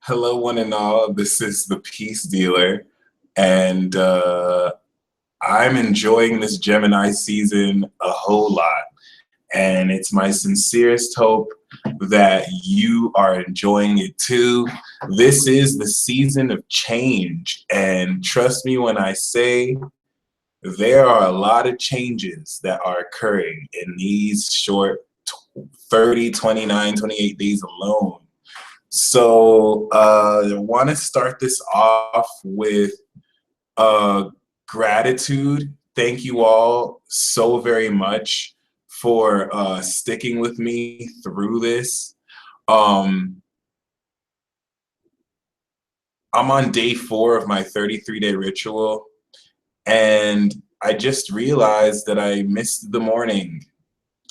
Hello, one and all. This is the Peace Dealer, and I'm enjoying this Gemini season a whole lot. And it's my sincerest hope that you are enjoying it too. This is the season of change, and trust me when I say there are a lot of changes that are occurring in these short 30, 29, 28 days alone. So I want to start this off with gratitude. Thank you all so very much for sticking with me through this. I'm on day 4 of my 33-day ritual, and I just realized that I missed the morning.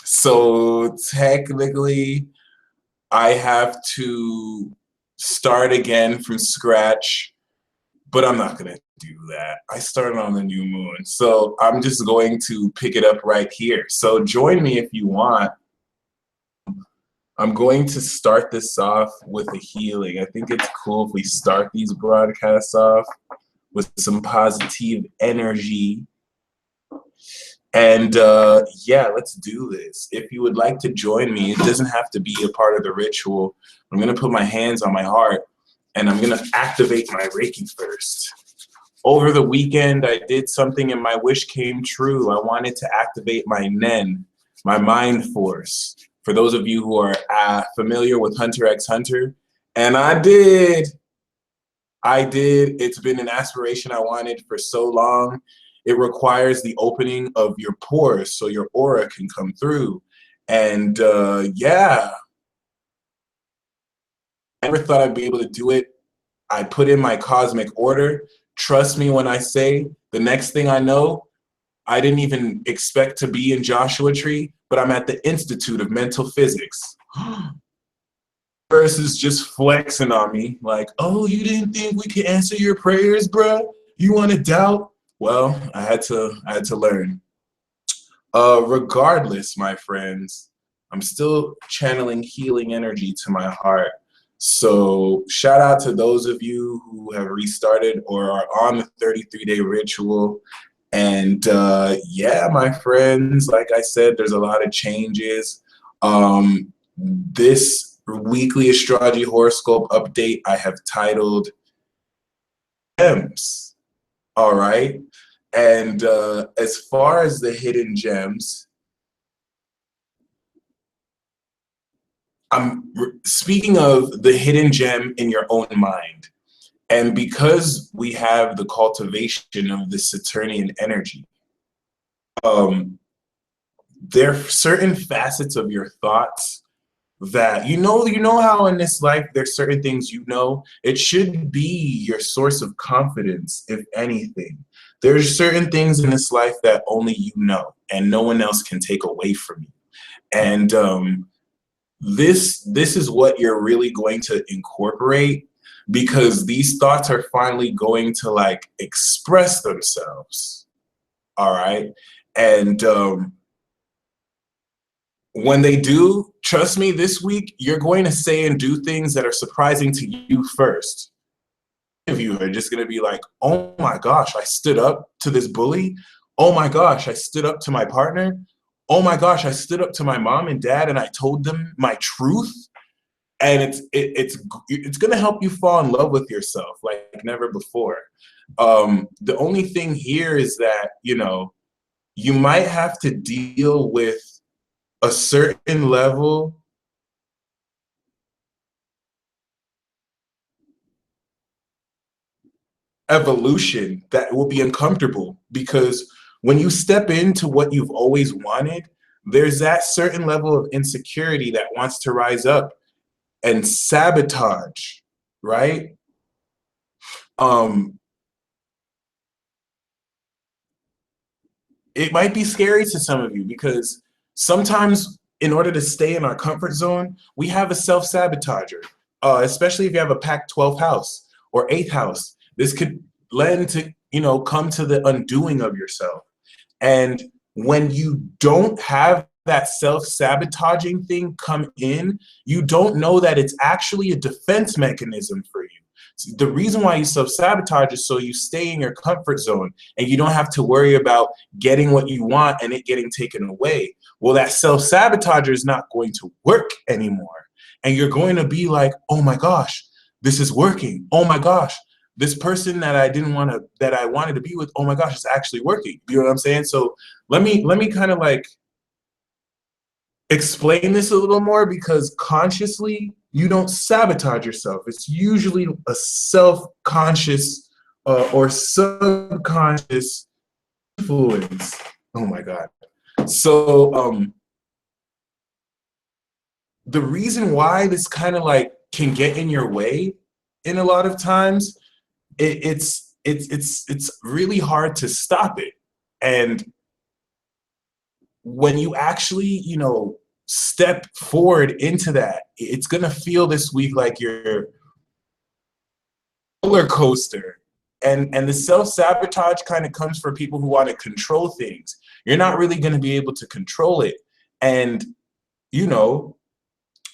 So technically, I have to start again from scratch, but I'm not going to do that. I started on the new moon, so I'm just going to pick it up right here. So join me if you want. I'm going to start this off with a healing. I think it's cool if we start these broadcasts off with some positive energy. And yeah, let's do this. If you would like to join me, it doesn't have to be a part of the ritual. I'm going to put my hands on my heart, and I'm going to activate my Reiki first. Over the weekend, I did something and my wish came true. I wanted to activate my Nen, my mind force. For those of you who are familiar with Hunter x Hunter, and I did. It's been an aspiration I wanted for so long. It requires the opening of your pores so your aura can come through. And yeah, I never thought I'd be able to do it. I put in my cosmic order. Trust me when I say the next thing I know, I didn't even expect to be in Joshua Tree, but I'm at the Institute of Mental Physics. Versus just flexing on me like, oh, you didn't think we could answer your prayers, bruh? You want to doubt? Well, I had to learn. Regardless, my friends, I'm still channeling healing energy to my heart. So shout out to those of you who have restarted or are on the 33-day ritual. And yeah, my friends, like I said, there's a lot of changes. This weekly astrology horoscope update I have titled Gems. All right. And as far as the hidden gems, I'm speaking of the hidden gem in your own mind. And because we have the cultivation of the Saturnian energy, there are certain facets of your thoughts that you know how in this life there's certain things it should be your source of confidence. If anything, there's certain things in this life that only you know and no one else can take away from you. And this is what you're really going to incorporate, because these thoughts are finally going to like express themselves. All right. And when they do, trust me, this week, you're going to say and do things that are surprising to you first. Of you are just going to be like, oh my gosh, I stood up to this bully. Oh my gosh, I stood up to my partner. Oh my gosh, I stood up to my mom and dad and I told them my truth. And it's going to help you fall in love with yourself like never before. The only thing here is that, you might have to deal with a certain level evolution that will be uncomfortable, because when you step into what you've always wanted, there's that certain level of insecurity that wants to rise up and sabotage, right? It might be scary to some of you because sometimes in order to stay in our comfort zone, we have a self-sabotager, especially if you have a packed 12th house or 8th house. This could lend to, come to the undoing of yourself. And when you don't have that self-sabotaging thing come in, you don't know that it's actually a defense mechanism for you. The reason why you self-sabotage is so you stay in your comfort zone and you don't have to worry about getting what you want and it getting taken away. Well, that self-sabotager is not going to work anymore. And you're going to be like, oh my gosh, this is working. Oh my gosh, this person that I wanted to be with, oh my gosh, it's actually working. You know what I'm saying? So let me kind of like explain this a little more, because consciously you don't sabotage yourself. It's usually a self-conscious or subconscious influence. Oh my God. So the reason why this kind of like can get in your way in a lot of times, it's really hard to stop it. And when you actually, you know, step forward into that, it's gonna feel this week like you're roller coaster. And the self-sabotage kind of comes for people who want to control things. You're not really gonna be able to control it. And you know,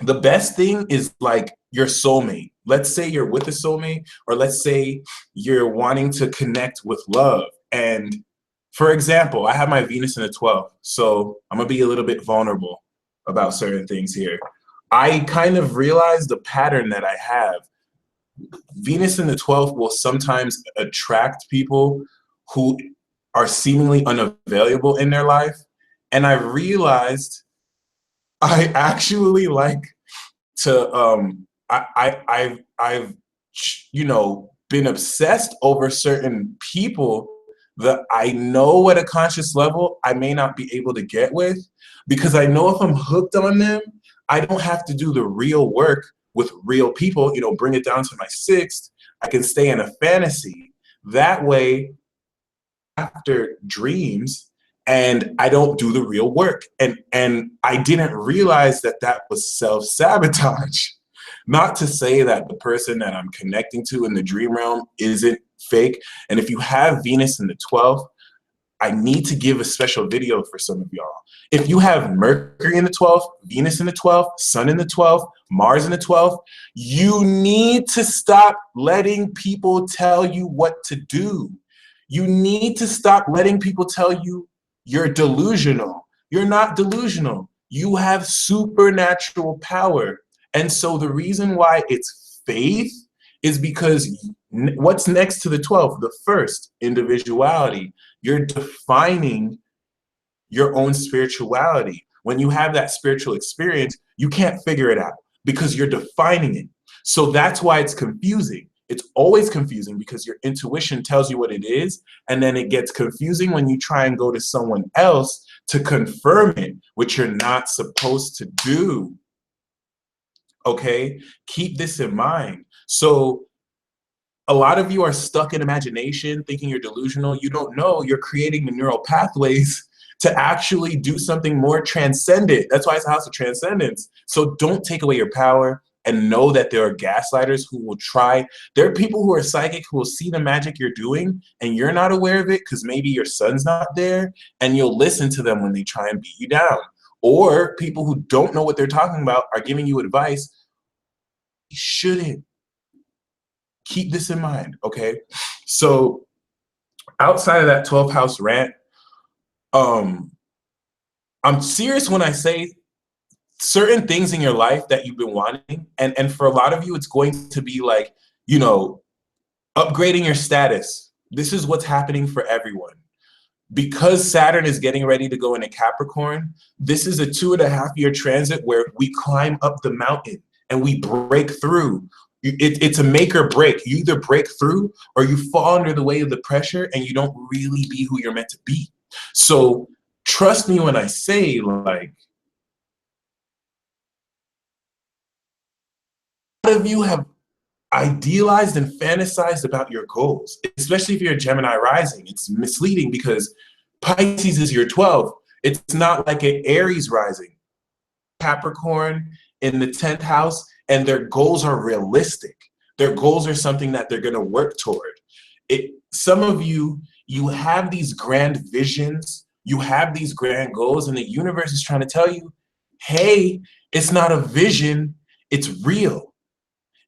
the best thing is like your soulmate. Let's say you're with a soulmate, or let's say you're wanting to connect with love. And for example, I have my Venus in the 12th, so I'm gonna be a little bit vulnerable about certain things here. I kind of realized the pattern that I have. Venus in the 12th will sometimes attract people who are seemingly unavailable in their life. And I realized I actually like to I've you know, been obsessed over certain people that I know at a conscious level I may not be able to get with, because I know if I'm hooked on them, I don't have to do the real work with real people, you know, bring it down to my sixth. I can stay in a fantasy. That way, after dreams, and I don't do the real work. And I didn't realize that that was self-sabotage. Not to say that the person that I'm connecting to in the dream realm isn't fake. And if you have Venus in the 12th, I need to give a special video for some of y'all. If you have Mercury in the 12th, Venus in the 12th, Sun in the 12th, Mars in the 12th, you need to stop letting people tell you what to do. You need to stop letting people tell you you're delusional. You're not delusional. You have supernatural power. And so the reason why it's faith is because what's next to the 12th? The first, individuality. You're defining your own spirituality. When you have that spiritual experience, you can't figure it out because you're defining it. So that's why it's confusing. It's always confusing because your intuition tells you what it is, and then it gets confusing when you try and go to someone else to confirm it, which you're not supposed to do. Okay? Keep this in mind. So a lot of you are stuck in imagination, thinking you're delusional. You don't know you're creating the neural pathways to actually do something more transcendent. That's why it's a house of transcendence. So don't take away your power, and know that there are gaslighters who will try. There are people who are psychic who will see the magic you're doing and you're not aware of it because maybe your son's not there, and you'll listen to them when they try and beat you down. Or people who don't know what they're talking about are giving you advice. You shouldn't. Keep this in mind, okay? So outside of that 12th house rant, I'm serious when I say certain things in your life that you've been wanting, and for a lot of you, it's going to be like, you know, upgrading your status. This is what's happening for everyone. Because Saturn is getting ready to go into Capricorn, this is a 2.5-year transit where we climb up the mountain and we break through. It's a make or break. You either break through or you fall under the weight of the pressure and you don't really be who you're meant to be. So trust me when I say, like, a lot of you have idealized and fantasized about your goals, especially if you're a Gemini rising. It's misleading because Pisces is your 12th. It's not like an Aries rising. Capricorn in the 10th house, and their goals are realistic. Their goals are something that they're going to work toward. Some of you, you have these grand visions, you have these grand goals, and the universe is trying to tell you, hey, it's not a vision, it's real.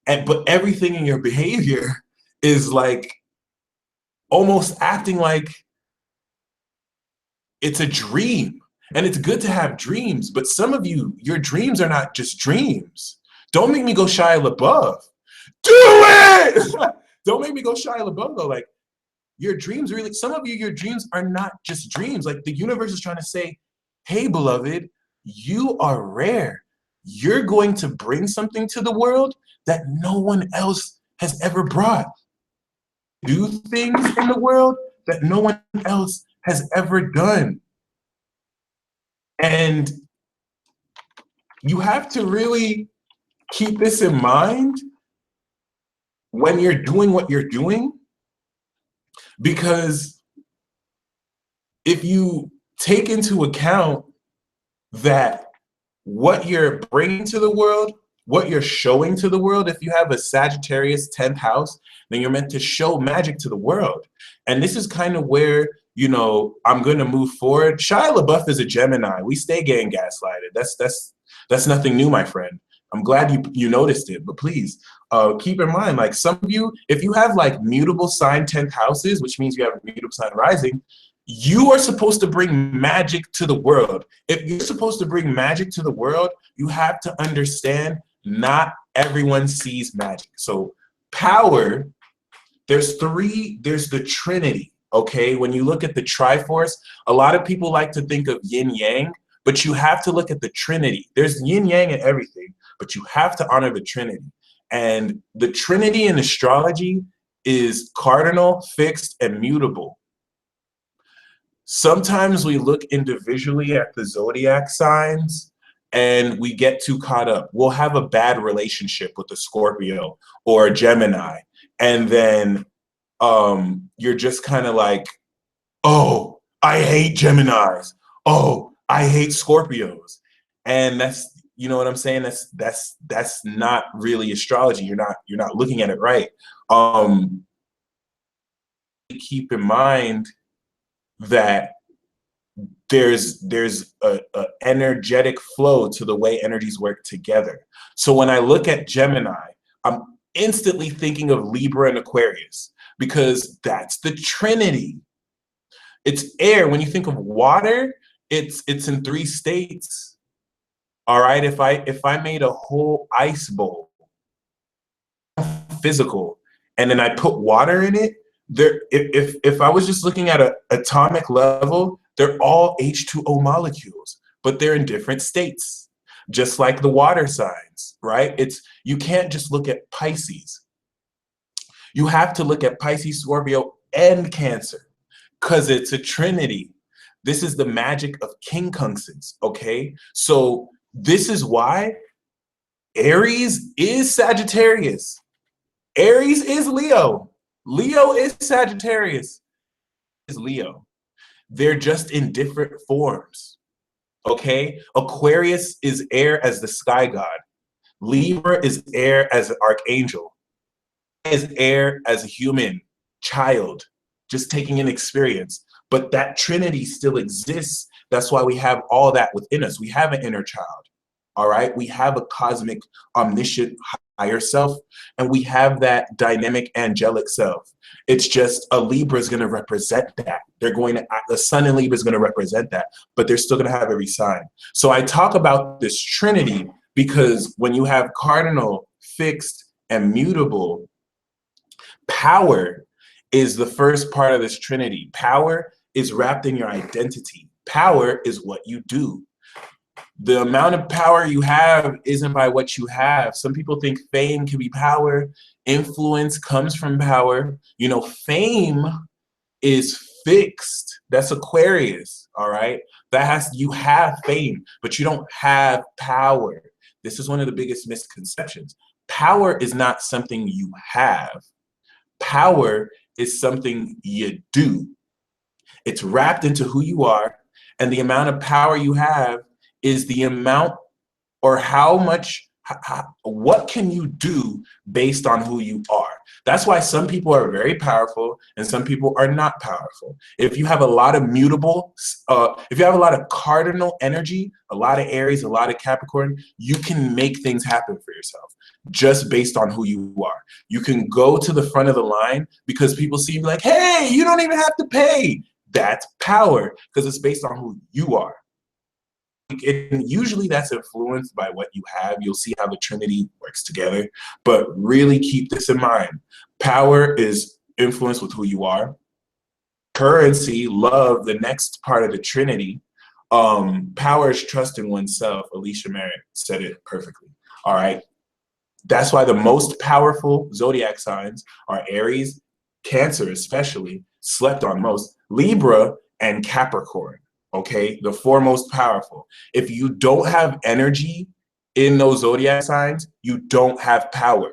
but everything in your behavior is like almost acting like it's a dream. And it's good to have dreams, but some of you, your dreams are not just dreams. Don't make me go Shia LaBeouf. Do it! Don't make me go Shia LaBeouf though. Like, your dreams really, some of you, your dreams are not just dreams. Like, the universe is trying to say, hey, beloved, you are rare. You're going to bring something to the world that no one else has ever brought. Do things in the world that no one else has ever done. And you have to really keep this in mind when you're doing what you're doing, because if you take into account that what you're bringing to the world, what you're showing to the world, if you have a Sagittarius 10th house, then you're meant to show magic to the world. And this is kind of where, you know, I'm going to move forward. Shia LaBeouf is a Gemini. We stay getting gaslighted. That's nothing new, my friend. I'm glad you noticed it, but please keep in mind, like, some of you, if you have like mutable sign 10th houses, which means you have a mutable sign rising, you are supposed to bring magic to the world. If you're supposed to bring magic to the world, you have to understand not everyone sees magic. So power, there's the Trinity, okay? When you look at the Triforce, a lot of people like to think of yin yang, but you have to look at the Trinity. There's yin yang in everything, but you have to honor the Trinity. And the Trinity in astrology is cardinal, fixed, and mutable. Sometimes we look individually at the zodiac signs and we get too caught up. We'll have a bad relationship with a Scorpio or a Gemini, and then you're just kind of like, oh, I hate Geminis. Oh, I hate Scorpios. And that's, you know what I'm saying? That's not really astrology. You're not looking at it right. Keep in mind that there's a energetic flow to the way energies work together. So when I look at Gemini, I'm instantly thinking of Libra and Aquarius, because that's the Trinity. It's air. When you think of water, it's in 3 states. All right, if I made a whole ice bowl, physical, and then I put water in it, there, if I was just looking at an atomic level, they're all H2O molecules, but they're in different states, just like the water signs, right? You can't just look at Pisces. You have to look at Pisces, Scorpio, and Cancer, because it's a trinity. This is the magic of quincunxes, okay? So this is why Aries is Sagittarius. Aries is Leo. Leo is Sagittarius. Is Leo. They're just in different forms, okay? Aquarius is air as the sky god. Libra is air as an archangel. Is air as a human child, just taking an experience. But that trinity still exists. That's why we have all that within us. We have an inner child, all right? We have a cosmic, omniscient higher self, and we have that dynamic angelic self. It's just a Libra is going to represent that. The sun in Libra is going to represent that, but they're still going to have every sign. So I talk about this trinity because when you have cardinal, fixed, and mutable, power is the first part of this trinity. Power is wrapped in your identity. Power is what you do. The amount of power you have isn't by what you have. Some people think fame can be power. Influence comes from power. You know, fame is fixed. That's Aquarius, all right? You have fame, but you don't have power. This is one of the biggest misconceptions. Power is not something you have. Power is something you do. It's wrapped into who you are, and the amount of power you have is the amount or how much, what can you do based on who you are. That's why some people are very powerful and some people are not powerful. If you have a lot of mutable, if you have a lot of cardinal energy, a lot of Aries, a lot of Capricorn, you can make things happen for yourself just based on who you are. You can go to the front of the line because people see you like, hey, you don't even have to pay. That's power because it's based on who you are. And usually that's influenced by what you have. You'll see how the Trinity works together, but really keep this in mind. Power is influenced with who you are. Currency, love, the next part of the Trinity. Power is trust in oneself. Alicia Merritt said it perfectly. All right. That's why the most powerful zodiac signs are Aries, Cancer especially, slept on most, Libra, and Capricorn. Okay, the four most powerful. If you don't have energy in those zodiac signs, you don't have power.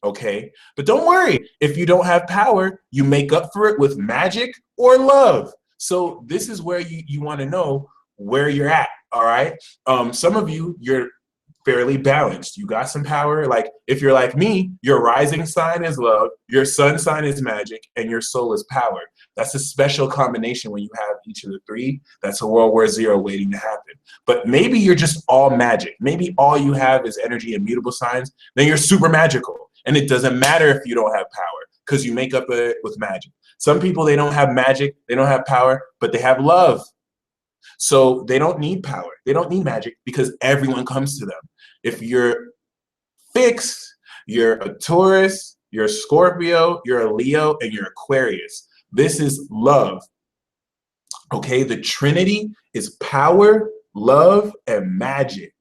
Okay, but don't worry, if you don't have power, you make up for it with magic or love. So this is where you want to know where you're at. All right, some of you're fairly balanced. You got some power. Like if you're like me, your rising sign is love, your sun sign is magic, and your soul is power. That's a special combination when you have each of the three. That's a World War Z waiting to happen. But maybe you're just all magic. Maybe all you have is energy and mutable signs. Then you're super magical. And it doesn't matter if you don't have power because you make up it with magic. Some people, they don't have magic, they don't have power, but they have love. So they don't need power. They don't need magic because everyone comes to them. If you're fixed, you're a Taurus, you're a Scorpio, you're a Leo, and you're Aquarius. This is love. Okay, the Trinity is power, love, and magic.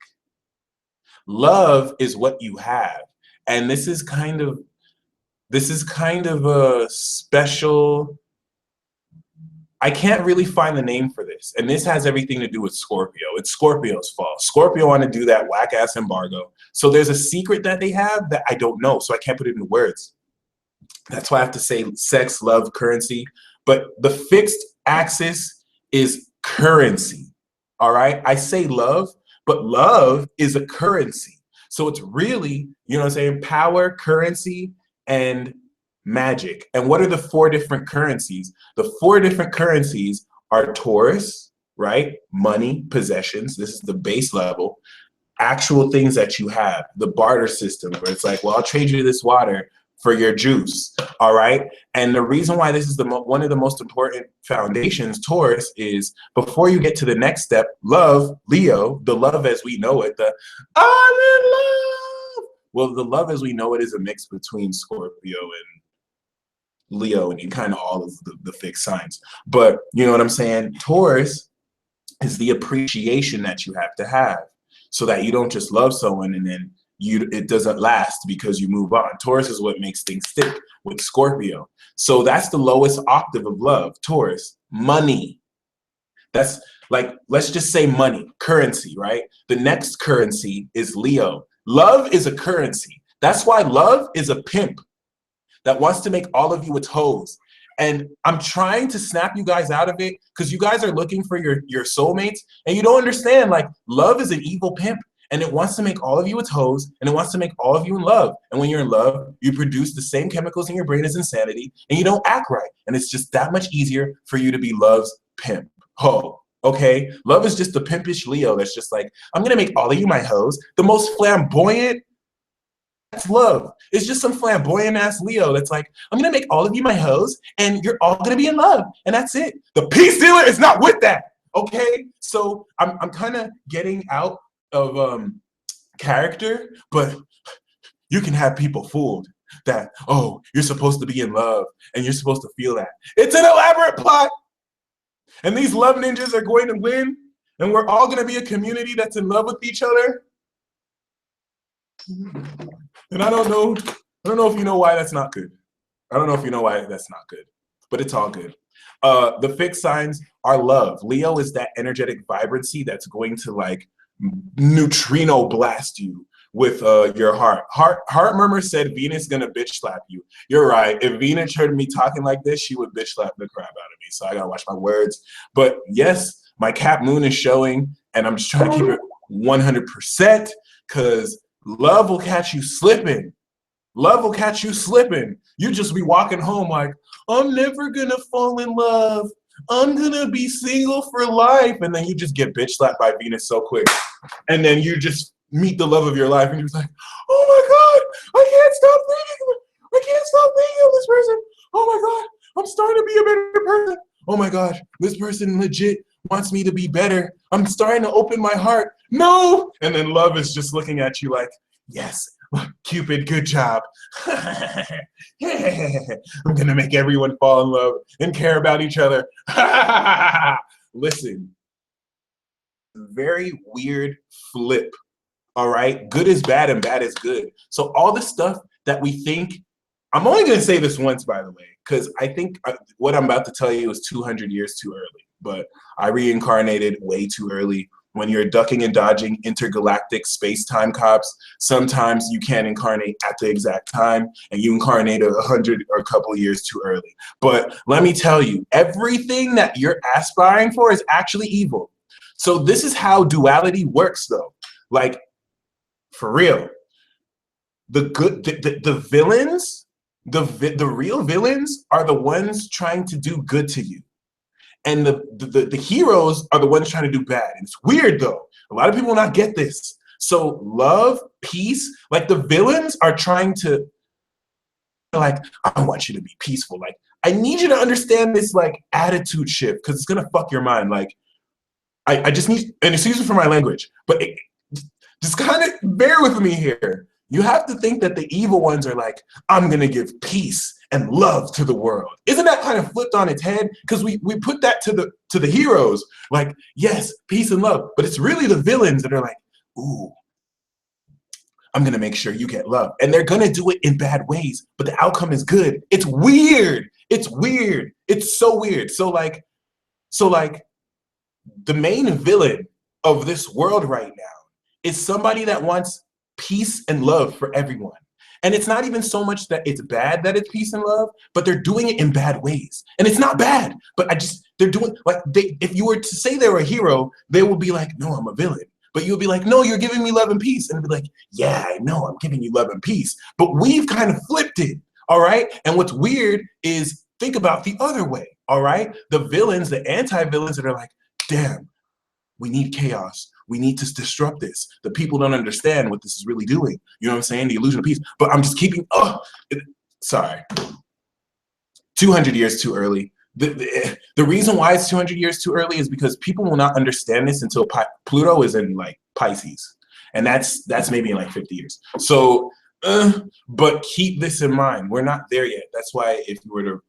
Love is what you have. And this is kind of a special, I can't really find the name for this. And this has everything to do with Scorpio. It's Scorpio's fault. Scorpio want to do that whack-ass embargo. So there's a secret that they have that I don't know, so I can't put it into words. That's why I have to say sex, love, currency. But the fixed axis is currency, all right? I say love, but love is a currency. So it's really, you know what I'm saying, power, currency, and magic. And what are the four different currencies? The four different currencies are Taurus, right? Money, possessions. This is the base level. Actual things that you have. The barter system where it's like, well, I'll trade you this water for your juice, all right? And the reason why this is one of the most important foundations, Taurus, is before you get to the next step, love, Leo, the love as we know it, the I'm in love. Well, the love as we know it is a mix between Scorpio and Leo and kind of all of the fixed signs. But you know what I'm saying? Taurus is the appreciation that you have to have so that you don't just love someone and then it doesn't last because you move on. Taurus is what makes things stick with Scorpio. So that's the lowest octave of love, Taurus. Money. That's like, let's just say money, currency, right? The next currency is Leo. Love is a currency. That's why love is a pimp that wants to make all of you its hoes. And I'm trying to snap you guys out of it because you guys are looking for your soulmates and you don't understand, like, love is an evil pimp. And it wants to make all of you its hoes, and it wants to make all of you in love. And when you're in love, you produce the same chemicals in your brain as insanity, and you don't act right. And it's just that much easier for you to be love's pimp. Ho, okay? Love is just the pimpish Leo that's just like, I'm gonna make all of you my hoes. The most flamboyant, that's love. It's just some flamboyant ass Leo that's like, I'm gonna make all of you my hoes, and you're all gonna be in love, and that's it. The peace dealer is not with that, okay? So I'm kind of getting out of character, but you can have people fooled that, oh, you're supposed to be in love and you're supposed to feel that. It's an elaborate plot, and these love ninjas are going to win, and we're all going to be a community that's in love with each other. And I don't know if you know why that's not good. I don't know if you know why that's not good, but it's all good. The fixed signs are love. Leo is that energetic vibrancy that's going to like neutrino blast you with your heart. Heart Murmur said Venus gonna bitch slap you. You're right. If Venus heard me talking like this, she would bitch slap the crap out of me. So I gotta watch my words. But yes, my Cap Moon is showing, and I'm just trying to keep it 100% because love will catch you slipping. Love will catch you slipping. You just be walking home like, I'm never gonna fall in love. I'm gonna be single for life. And then you just get bitch slapped by Venus so quick. And then you just meet the love of your life and you're just like, oh my God, I can't stop thinking. I can't stop thinking of this person. Oh my God, I'm starting to be a better person. Oh my God, this person legit wants me to be better. I'm starting to open my heart. No! And then love is just looking at you like, yes, Cupid, good job. I'm gonna make everyone fall in love and care about each other. Listen, very weird flip, all right? Good is bad and bad is good. So all the stuff that we think, I'm only gonna say this once, by the way, because I think what I'm about to tell you is 200 years too early, but I reincarnated way too early. When you're ducking and dodging intergalactic space-time cops, sometimes you can't incarnate at the exact time, and you incarnate 100 or a couple years too early. But let me tell you, everything that you're aspiring for is actually evil. So this is how duality works, though. Like, for real. The villains, the real villains are the ones trying to do good to you. And the heroes are the ones trying to do bad. And it's weird, though. A lot of people will not get this. So love, peace, like the villains are trying to, like, I want you to be peaceful. Like, I need you to understand this, like, attitude shift, because it's going to fuck your mind. Like, I just need, and excuse me for my language, but just kind of bear with me here. You have to think that the evil ones are like, I'm going to give peace and love to the world. Isn't that kind of flipped on its head? Because we put that to the heroes, like, yes, peace and love. But it's really the villains that are like, ooh, I'm going to make sure you get love. And they're going to do it in bad ways, but the outcome is good. It's weird. It's weird. It's so weird. So like the main villain of this world right now is somebody that wants peace and love for everyone. And it's not even so much that it's bad that it's peace and love, but they're doing it in bad ways. And it's not bad, but they're doing, like, if you were to say they were a hero, they will be like, no, I'm a villain. But you'll be like, no, you're giving me love and peace. And it'll be like, yeah, I know, I'm giving you love and peace. But we've kind of flipped it, all right? And what's weird is, think about the other way, all right? The villains, the anti-villains that are like, damn, we need chaos. We need to disrupt this. The people don't understand what this is really doing. You know what I'm saying? The illusion of peace. But I'm just keeping, sorry. 200 years too early. The reason why it's 200 years too early is because people will not understand this until Pluto is in, like, Pisces. And that's maybe in like 50 years. So, but keep this in mind. We're not there yet. That's why if you were to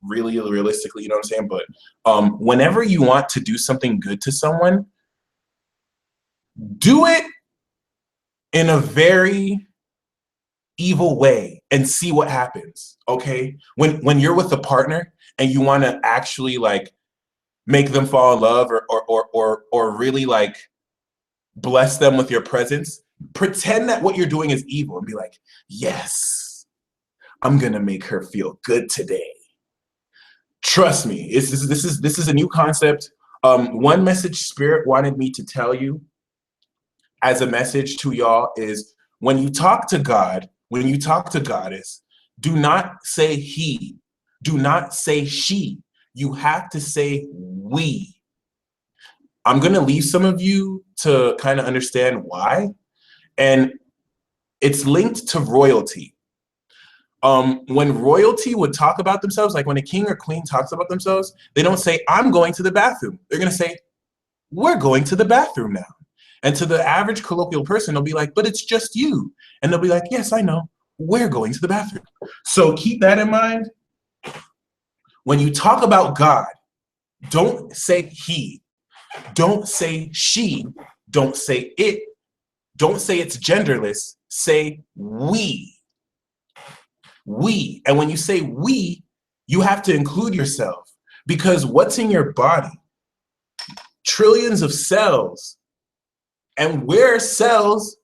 really realistically, you know what I'm saying? But whenever you want to do something good to someone, do it in a very evil way and see what happens, okay? When you're with a partner and you want to actually, like, make them fall in love or really, like, bless them with your presence, pretend that what you're doing is evil and be like, yes, I'm gonna make her feel good today. Trust me, this is a new concept. One message Spirit wanted me to tell you as a message to y'all is, when you talk to God, when you talk to Goddess, do not say he, do not say she. You have to say we. I'm gonna leave some of you to kind of understand why, and it's linked to royalty. When royalty would talk about themselves, like when a king or queen talks about themselves, they don't say, I'm going to the bathroom. They're gonna say, we're going to the bathroom now. And to the average colloquial person, they'll be like, but it's just you. And they'll be like, yes, I know, we're going to the bathroom. So keep that in mind. When you talk about God, don't say he, don't say she, don't say it, don't say it's genderless, say we. We. And when you say we, you have to include yourself, because what's in your body? Trillions of cells. And we're cells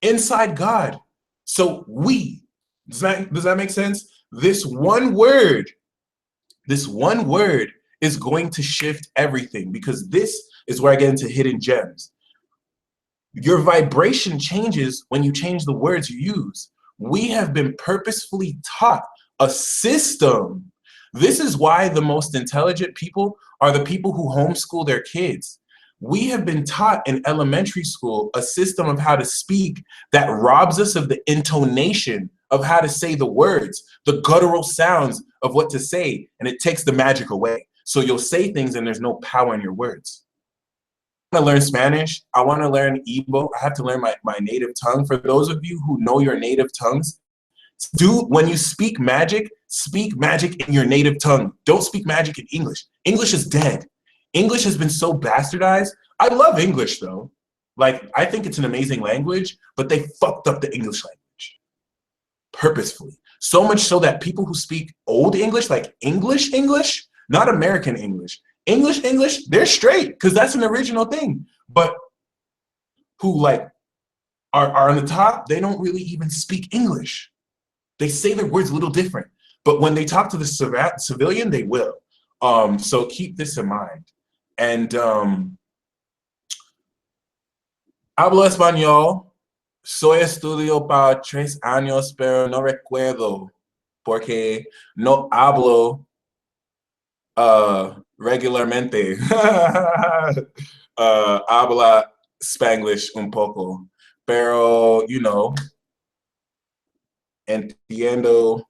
inside God. So we. Does that make sense? This one word is going to shift everything, because this is where I get into hidden gems. Your vibration changes when you change the words you use. We have been purposefully taught a system. This is why the most intelligent people are the people who homeschool their kids. We have been taught in elementary school a system of how to speak that robs us of the intonation of how to say the words, the guttural sounds of what to say, and it takes the magic away. So you'll say things and there's no power in your words. I want to learn Spanish. I want to learn Igbo. I have to learn my native tongue. For those of you who know your native tongues, when you speak magic in your native tongue. Don't speak magic in English. English is dead. English has been so bastardized. I love English though. Like, I think it's an amazing language, but they fucked up the English language purposefully. So much so that people who speak old English, like English, not American English, English, they're straight because that's an original thing. But who like are on the top, they don't really even speak English. They say their words a little different. But when they talk to the civilian, they will. So keep this in mind. And hablo español. Soy estudio para 3 años, pero no recuerdo porque no hablo regularmente. Habla Spanglish un poco. Pero, you know, entiendo.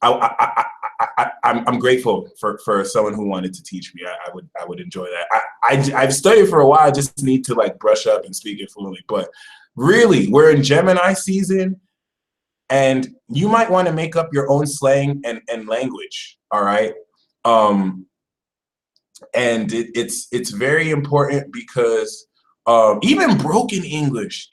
I'm grateful for someone who wanted to teach me. I would enjoy that. I've studied for a while. I just need to like brush up and speak it fluently. But really, we're in Gemini season, and you might want to make up your own slang and language. All right. And it's very important because even broken English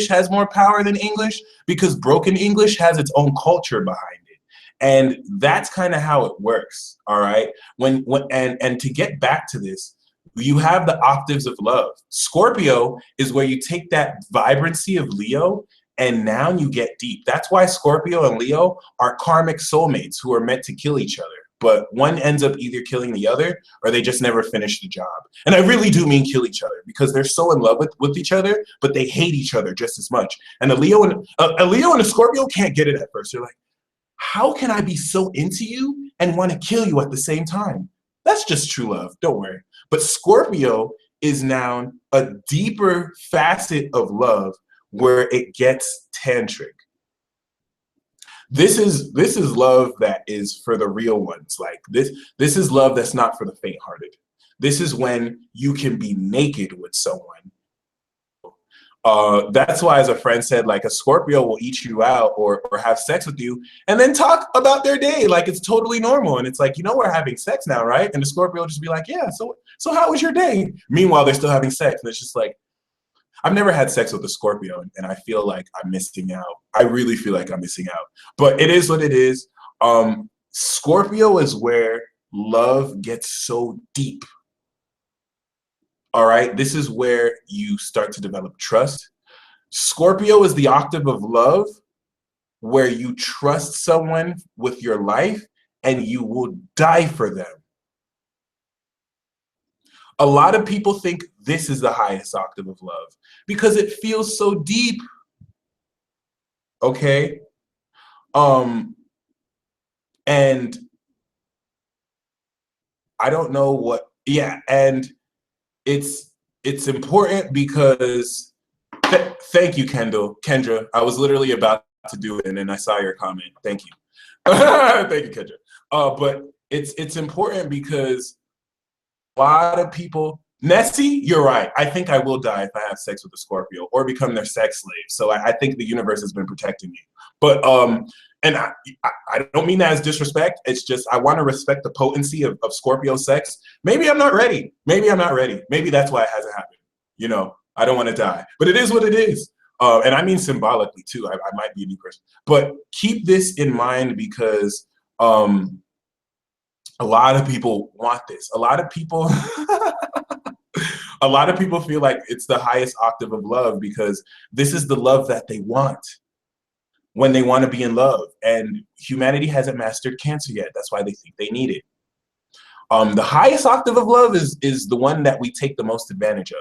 has more power than English because broken English has its own culture behind it. And that's kind of how it works, all right? And to get back to this, you have the octaves of love. Scorpio is where you take that vibrancy of Leo and now you get deep. That's why Scorpio and Leo are karmic soulmates who are meant to kill each other. But one ends up either killing the other or they just never finish the job. And I really do mean kill each other because they're so in love with each other, but they hate each other just as much. And a Leo and a Scorpio can't get it at first. They're like, how can I be so into you and want to kill you at the same time? That's just true love, don't worry. But Scorpio is now a deeper facet of love where it gets tantric. This is love that is for the real ones. Like this is love that's not for the faint-hearted. This is when you can be naked with someone. That's why, as a friend said, like a Scorpio will eat you out or have sex with you and then talk about their day like it's totally normal. And it's like, you know, we're having sex now, right? And the Scorpio will just be like, yeah, so how was your day? Meanwhile, they're still having sex. And it's just like, I've never had sex with a Scorpio, and I feel like I'm missing out. I really feel like I'm missing out. But it is what it is. Scorpio is where love gets so deep. All right? This is where you start to develop trust. Scorpio is the octave of love where you trust someone with your life and you will die for them. A lot of people think this is the highest octave of love because it feels so deep. Okay? And I don't know what, yeah, and it's important because, thank you, Kendra. I was literally about to do it and then I saw your comment. Thank you. Thank you, Kendra. But it's important because a lot of people, Nessie, you're right. I think I will die if I have sex with a Scorpio or become their sex slave. So I think the universe has been protecting me. But and I don't mean that as disrespect. It's just I want to respect the potency of Scorpio sex. Maybe I'm not ready. Maybe I'm not ready. Maybe that's why it hasn't happened. You know, I don't want to die. But it is what it is. And I mean symbolically too. I might be a new person. But keep this in mind because a lot of people want this. A lot of people feel like it's the highest octave of love because this is the love that they want when they want to be in love. And humanity hasn't mastered Cancer yet. That's why they think they need it. The highest octave of love is the one that we take the most advantage of.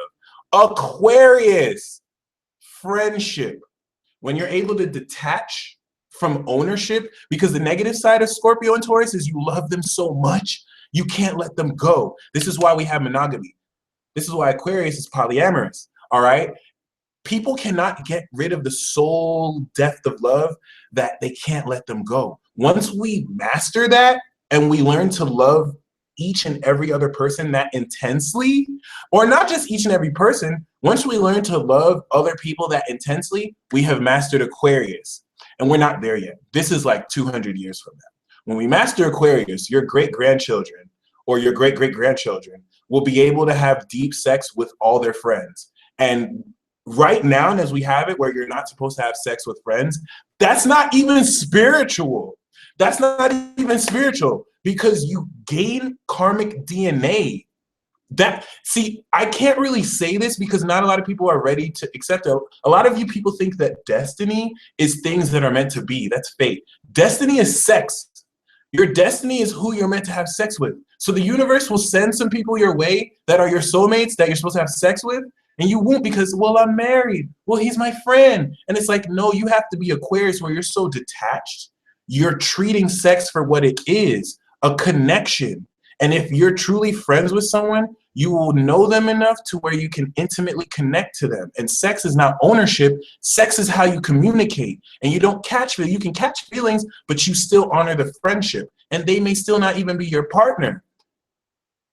Aquarius, friendship. When you're able to detach from ownership, because the negative side of Scorpio and Taurus is you love them so much, you can't let them go. This is why we have monogamy. This is why Aquarius is polyamorous, all right? People cannot get rid of the soul depth of love that they can't let them go. Once we master that and we learn to love each and every other person that intensely, or not just each and every person, once we learn to love other people that intensely, we have mastered Aquarius. And we're not there yet. This is like 200 years from now. When we master Aquarius, your great-grandchildren or your great-great-grandchildren will be able to have deep sex with all their friends. And right now, as we have it, where you're not supposed to have sex with friends, that's not even spiritual. That's not even spiritual, because you gain karmic DNA. See, I can't really say this because not a lot of people are ready to accept it. A lot of you people think that destiny is things that are meant to be. That's fate. Destiny is sex. Your destiny is who you're meant to have sex with. So the universe will send some people your way that are your soulmates that you're supposed to have sex with, and you won't because, well, I'm married. Well, he's my friend. And it's like, no, you have to be Aquarius where you're so detached. You're treating sex for what it is, a connection. And if you're truly friends with someone, you will know them enough to where you can intimately connect to them. And sex is not ownership. Sex is how you communicate. And you don't you can catch feelings, but you still honor the friendship. And they may still not even be your partner.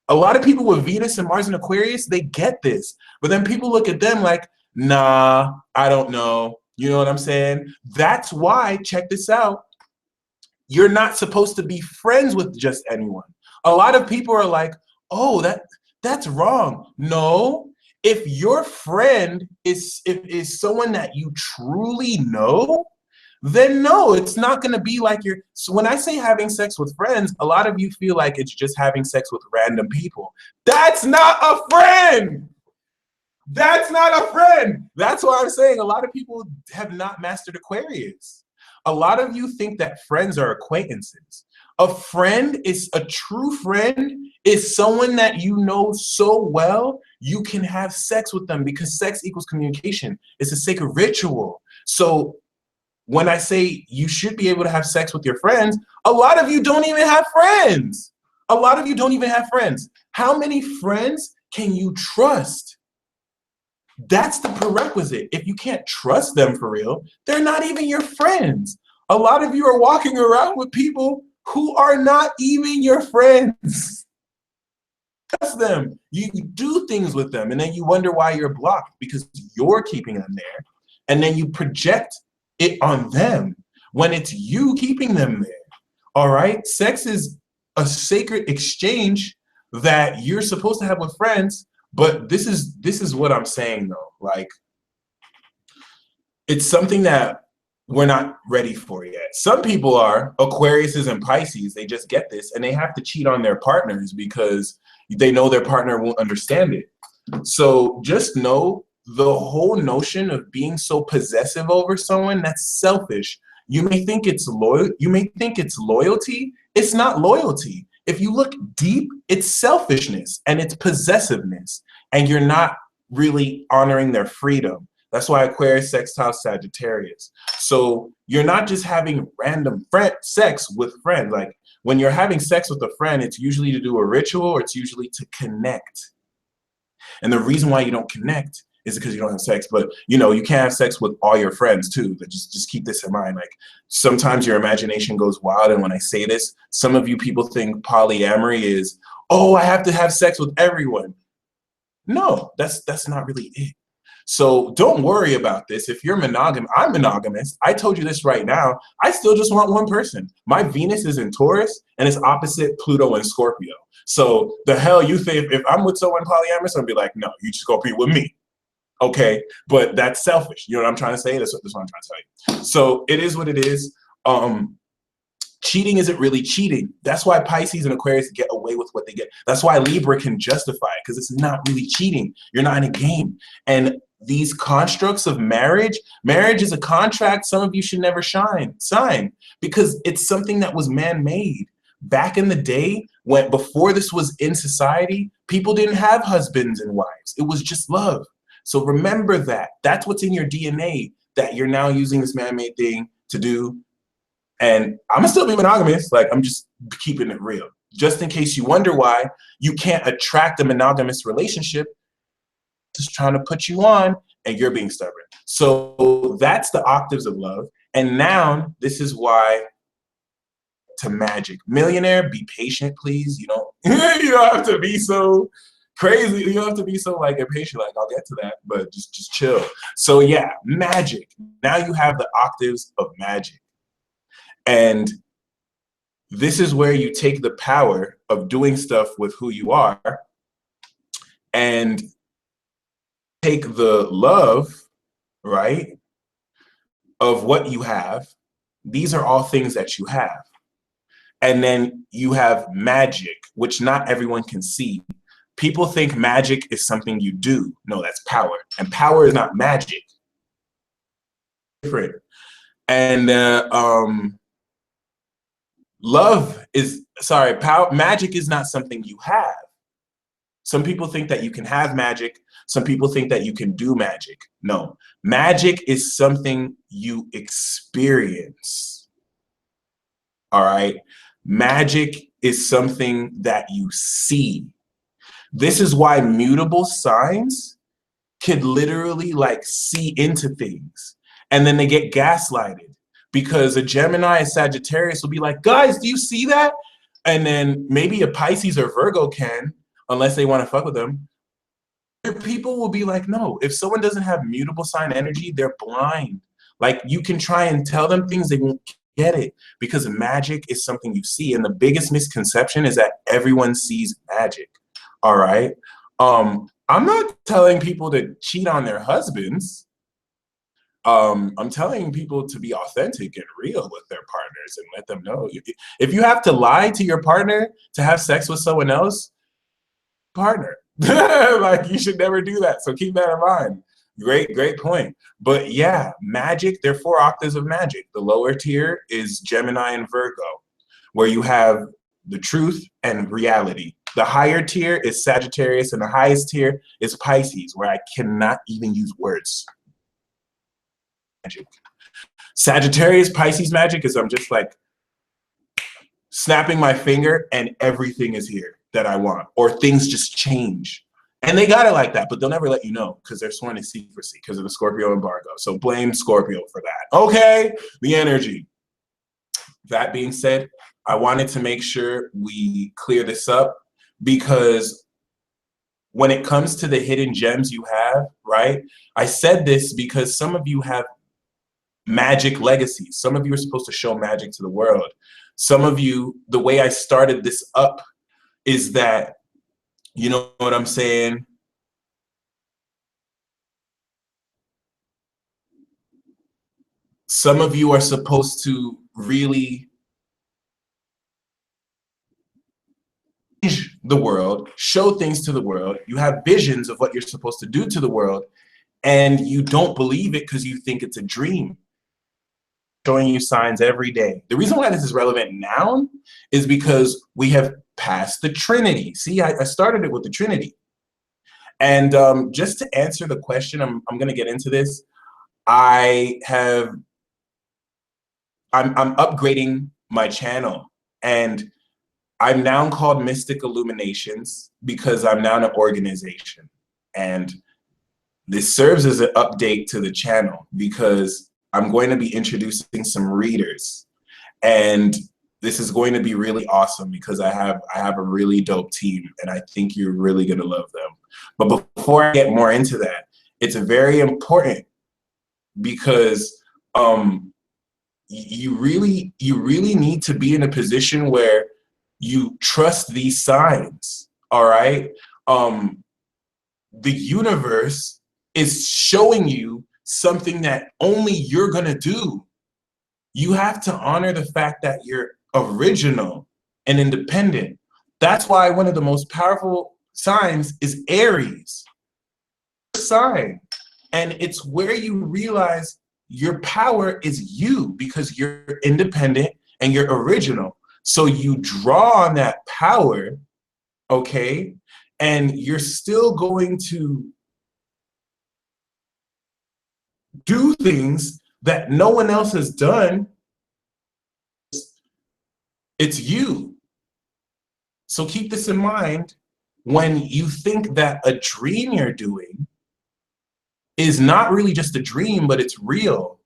A lot of people with Venus and Mars and Aquarius, they get this. But then people look at them like, nah, I don't know. You know what I'm saying? That's why, check this out, you're not supposed to be friends with just anyone. A lot of people are like, oh, that's wrong. No, if your friend is someone that you truly know, then no, it's not going to be like so when I say having sex with friends, a lot of you feel like it's just having sex with random people. That's not a friend. That's not a friend. That's why I'm saying a lot of people have not mastered Aquarius. A lot of you think that friends are acquaintances. A true friend is someone that you know so well, you can have sex with them because sex equals communication. It's a sacred ritual. So when I say you should be able to have sex with your friends, a lot of you don't even have friends. A lot of you don't even have friends. How many friends can you trust? That's the prerequisite. If you can't trust them for real, they're not even your friends. A lot of you are walking around with people who are not even your friends. Trust them. You do things with them, and then you wonder why you're blocked because you're keeping them there, and then you project it on them when it's you keeping them there. All right? Sex is a sacred exchange that you're supposed to have with friends, but this is what I'm saying though. Like, it's something that we're not ready for yet. Some people are, Aquariuses and Pisces, they just get this and they have to cheat on their partners because they know their partner won't understand it. So just know the whole notion of being so possessive over someone, that's selfish. You may think it's loyalty. It's not loyalty. If you look deep, it's selfishness and it's possessiveness, and you're not really honoring their freedom. That's why Aquarius sextile Sagittarius. So you're not just having random sex with friends. Like when you're having sex with a friend, it's usually to do a ritual or it's usually to connect. And the reason why you don't connect is because you don't have sex. But you know, you can't have sex with all your friends too. But just keep this in mind. Like sometimes your imagination goes wild. And when I say this, some of you people think polyamory is, oh, I have to have sex with everyone. No, that's not really it. So don't worry about this. If you're monogamous, I'm monogamous. I told you this right now. I still just want one person. My Venus is in Taurus and it's opposite Pluto and Scorpio. So the hell you think if I'm with someone polyamorous, I'll be like, no, you just go be with me. Okay, but that's selfish. You know what I'm trying to say? That's what I'm trying to tell you. So it is what it is. Cheating isn't really cheating. That's why Pisces and Aquarius get away with what they get. That's why Libra can justify it, because it's not really cheating. You're not in a game. And these constructs of marriage is a contract some of you should never sign, because it's something that was man-made. Back in the day, before this was in society, people didn't have husbands and wives. It was just love. So remember that. That's what's in your DNA. that you're now using this man-made thing to do. And I'm gonna still be monogamous. Like, I'm just keeping it real. Just in case you wonder why you can't attract a monogamous relationship, just trying to put you on and you're being stubborn. So that's the octaves of love. And now this is why to magic. Millionaire, be patient, please. You don't you don't have to be so crazy. You don't have to be so like impatient. Like, I'll get to that, but just chill. So yeah, magic. Now you have the octaves of magic. And this is where you take the power of doing stuff with who you are and take the love, right, of what you have. These are all things that you have. And then you have magic, which not everyone can see. People think magic is something you do. No, that's power. And power is not magic. Different. And love is, sorry, power, magic is not something you have. Some people think that you can have magic. Some people think that you can do magic. No, magic is something you experience. All right. Magic is something that you see. This is why mutable signs could literally like see into things. And then they get gaslighted because a Gemini, a Sagittarius will be like, guys, do you see that? And then maybe a Pisces or Virgo can, unless they want to fuck with them. People will be like, no, if someone doesn't have mutable sign energy, they're blind. Like, you can try and tell them things, they won't get it, because magic is something you see. And the biggest misconception is that everyone sees magic. All right. I'm not telling people to cheat on their husbands. I'm telling people to be authentic and real with their partners and let them know. If you have to lie to your partner to have sex with someone else, partner, like, you should never do that. So keep that in mind. Great point. But yeah, magic, there are 4 octaves of magic. The lower tier is Gemini and Virgo, where you have the truth and reality. The higher tier is Sagittarius, and the highest tier is Pisces, where I cannot even use words. Magic. Sagittarius, Pisces magic is I'm just like snapping my finger and everything is here that I want, or things just change. And they got it like that, but they'll never let you know because they're sworn to secrecy because of the Scorpio embargo. So blame Scorpio for that. Okay, the energy. That being said, I wanted to make sure we clear this up, because when it comes to the hidden gems you have, right? I said this because some of you have magic legacies. Some of you are supposed to show magic to the world. Some of you, the way I started this up is that, you know what I'm saying? Some of you are supposed to really change the world, show things to the world. You have visions of what you're supposed to do to the world, and you don't believe it because you think it's a dream. Showing you signs every day. The reason why this is relevant now is because we have passed the Trinity. See, I started it with the Trinity. And just to answer the question, I'm going to get into this. I'm upgrading my channel, and I'm now called Mystic Illuminations because I'm now an organization. And this serves as an update to the channel because I'm going to be introducing some readers. And this is going to be really awesome because I have a really dope team, and I think you're really going to love them. But before I get more into that, it's very important because you really need to be in a position where you trust these signs. All right. The universe is showing you something that only you're gonna do. You have to honor the fact that you're original and independent. That's why one of the most powerful signs is Aries sign. And it's where you realize your power is you, because you're independent and you're original. So you draw on that power, okay? And you're still going to do things that no one else has done. It's you. So keep this in mind when you think that a dream you're doing is not really just a dream, but it's real.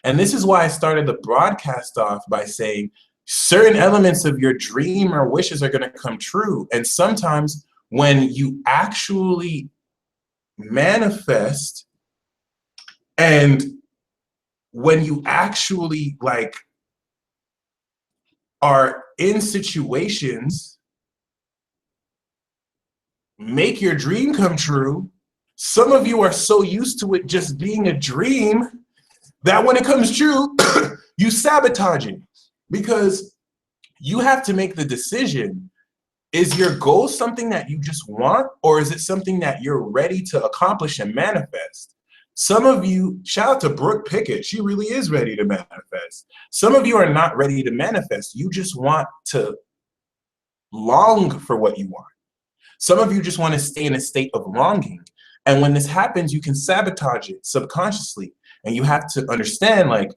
And this is why I started the broadcast off by saying certain elements of your dream or wishes are going to come true. And sometimes when you actually manifest and when you actually like are in situations, make your dream come true. Some of you are so used to it just being a dream that when it comes true, you sabotage it, because you have to make the decision. Is your goal something that you just want, or is it something that you're ready to accomplish and manifest? Some of you, shout out to Brooke Pickett, she really is ready to manifest. Some of you are not ready to manifest. You just want to long for what you want. Some of you just want to stay in a state of longing. And when this happens, you can sabotage it subconsciously. And you have to understand, like,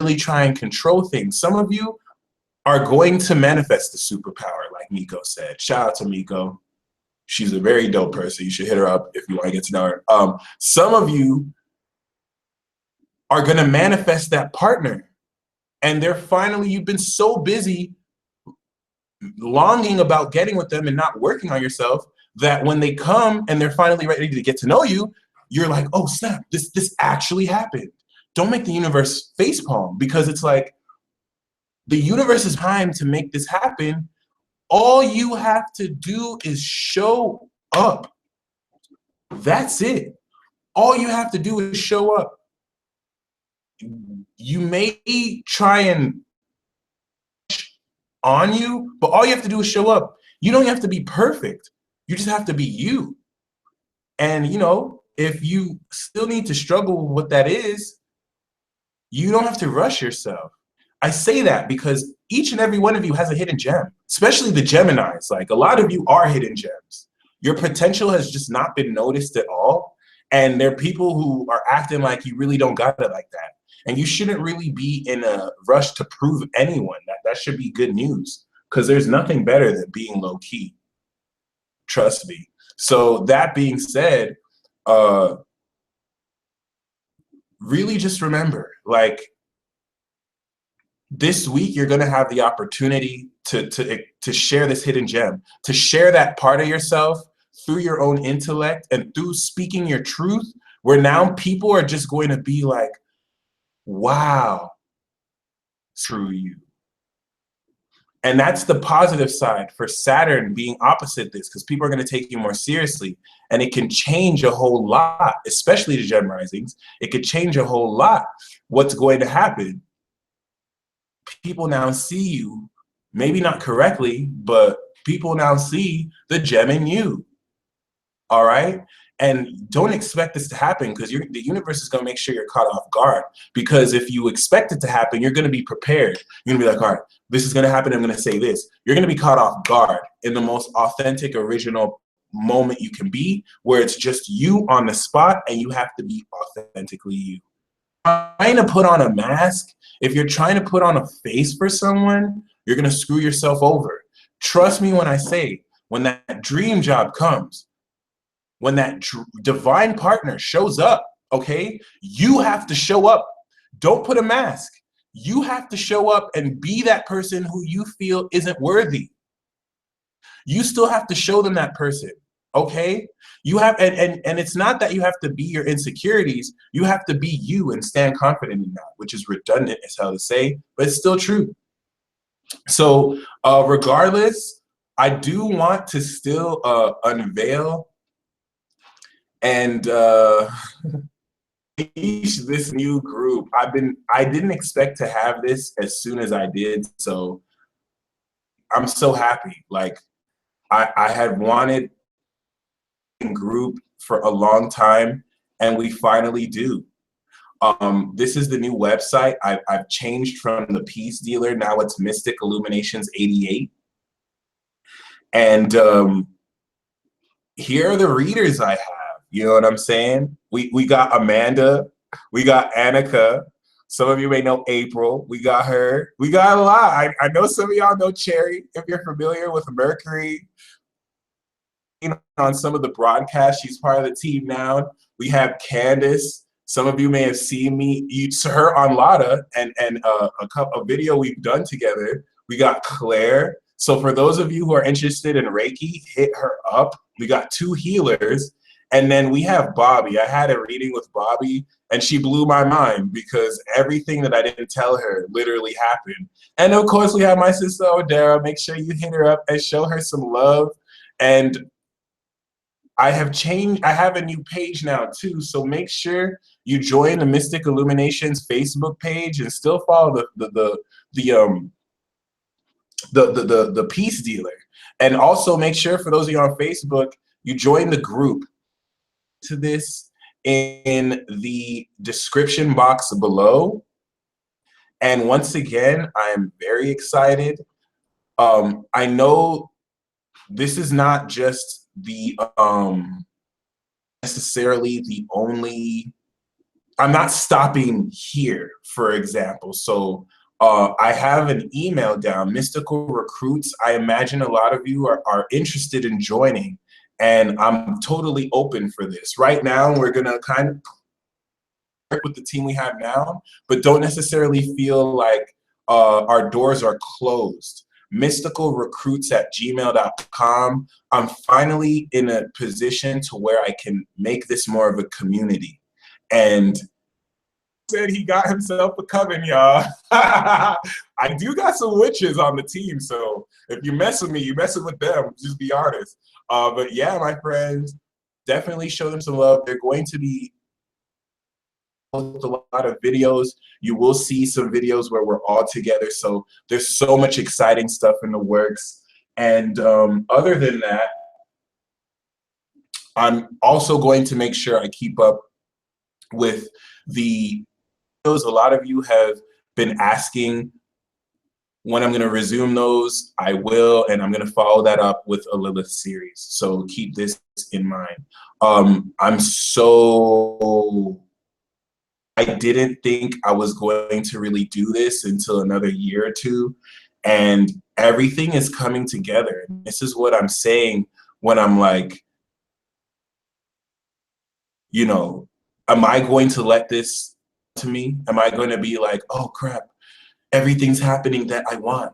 really try and control things. Some of you are going to manifest the superpower, like Miko said. Shout out to Miko. She's a very dope person. You should hit her up if you want to get to know her. Some of you are going to manifest that partner. And they're finally, you've been so busy longing about getting with them and not working on yourself that when they come and they're finally ready to get to know you, you're like, oh snap, this actually happened. Don't make the universe facepalm, because it's like the universe is time to make this happen. All you have to do is show up. That's it. All you have to do is show up. You may try and on you, but all you have to do is show up. You don't have to be perfect. You just have to be you. And you know, if you still need to struggle with what that is, you don't have to rush yourself. I say that because each and every one of you has a hidden gem, especially the Geminis. Like, a lot of you are hidden gems. Your potential has just not been noticed at all. And there are people who are acting like you really don't got it like that. And you shouldn't really be in a rush to prove anyone that. That should be good news, because there's nothing better than being low key. Trust me. So that being said, really just remember, like, this week you're going to have the opportunity to share this hidden gem, to share that part of yourself through your own intellect and through speaking your truth, where now people are just going to be like, wow, through you. And that's the positive side for Saturn being opposite this, because people are going to take you more seriously. And it can change a whole lot, especially the Gem risings. It could change a whole lot. What's going to happen? People now see you, maybe not correctly, but people now see the gem in you. All right? And don't expect this to happen, because the universe is going to make sure you're caught off guard. Because if you expect it to happen, you're going to be prepared. You're going to be like, all right, this is going to happen. I'm going to say this. You're going to be caught off guard in the most authentic, original moment you can be, where it's just you on the spot and you have to be authentically you. Trying to put on a mask, if you're trying to put on a face for someone, you're going to screw yourself over. Trust me when I say, when that dream job comes, when that divine partner shows up, okay, you have to show up. Don't put a mask. You have to show up and be that person who you feel isn't worthy. You still have to show them that person, okay? You have, and it's not that you have to be your insecurities. You have to be you and stand confident in that, which is redundant as hell to say, but it's still true. So regardless, I do want to still unveil and this new group. I didn't expect to have this as soon as I did, so I'm so happy. Like, I had wanted a group for a long time, and we finally do. This is the new website. I've changed from the Peace Dealer. Now it's Mystic Illuminations 88. And here are the readers I have. You know what I'm saying? We got Amanda. We got Annika. Some of you may know April. We got her. We got a lot. I know some of y'all know Cherry, if you're familiar with Mercury. On some of the broadcasts, she's part of the team now. We have Candace. Some of you may have seen her on Lotta and a video we've done together. We got Claire. So for those of you who are interested in Reiki, hit her up. We got 2 healers. And then we have Bobby. I had a reading with Bobby, and she blew my mind because everything that I didn't tell her literally happened. And of course, we have my sister Odara. Make sure you hit her up and show her some love. And I have a new page now too, so make sure you join the Mystic Illuminations Facebook page and still follow the Peace Dealer. And also make sure, for those of you on Facebook, you join the group to this in the description box below. And once again, I am very excited. I know this is not just the necessarily the only, I'm not stopping here, for example. So I have an email down, Mystical Recruits. I imagine a lot of you are interested in joining, and I'm totally open for this. Right now, we're gonna kind of work with the team we have now, but don't necessarily feel like our doors are closed. mysticalrecruits@gmail.com. I'm finally in a position to where I can make this more of a community. And said he got himself a coven, y'all. I do got some witches on the team, so if you mess with me, you messing with them. Just be honest. But yeah, my friends, definitely show them some love. They're going to be with a lot of videos. You will see some videos where we're all together. So there's so much exciting stuff in the works. And other than that, I'm also going to make sure I keep up with the videos. A lot of you have been asking when I'm going to resume those. I will, and I'm going to follow that up with a Lilith series. So keep this in mind. I didn't think I was going to really do this until another year or two, and everything is coming together. This is what I'm saying when I'm like, you know, am I going to let this to me? Am I going to be like, oh crap, everything's happening that I want?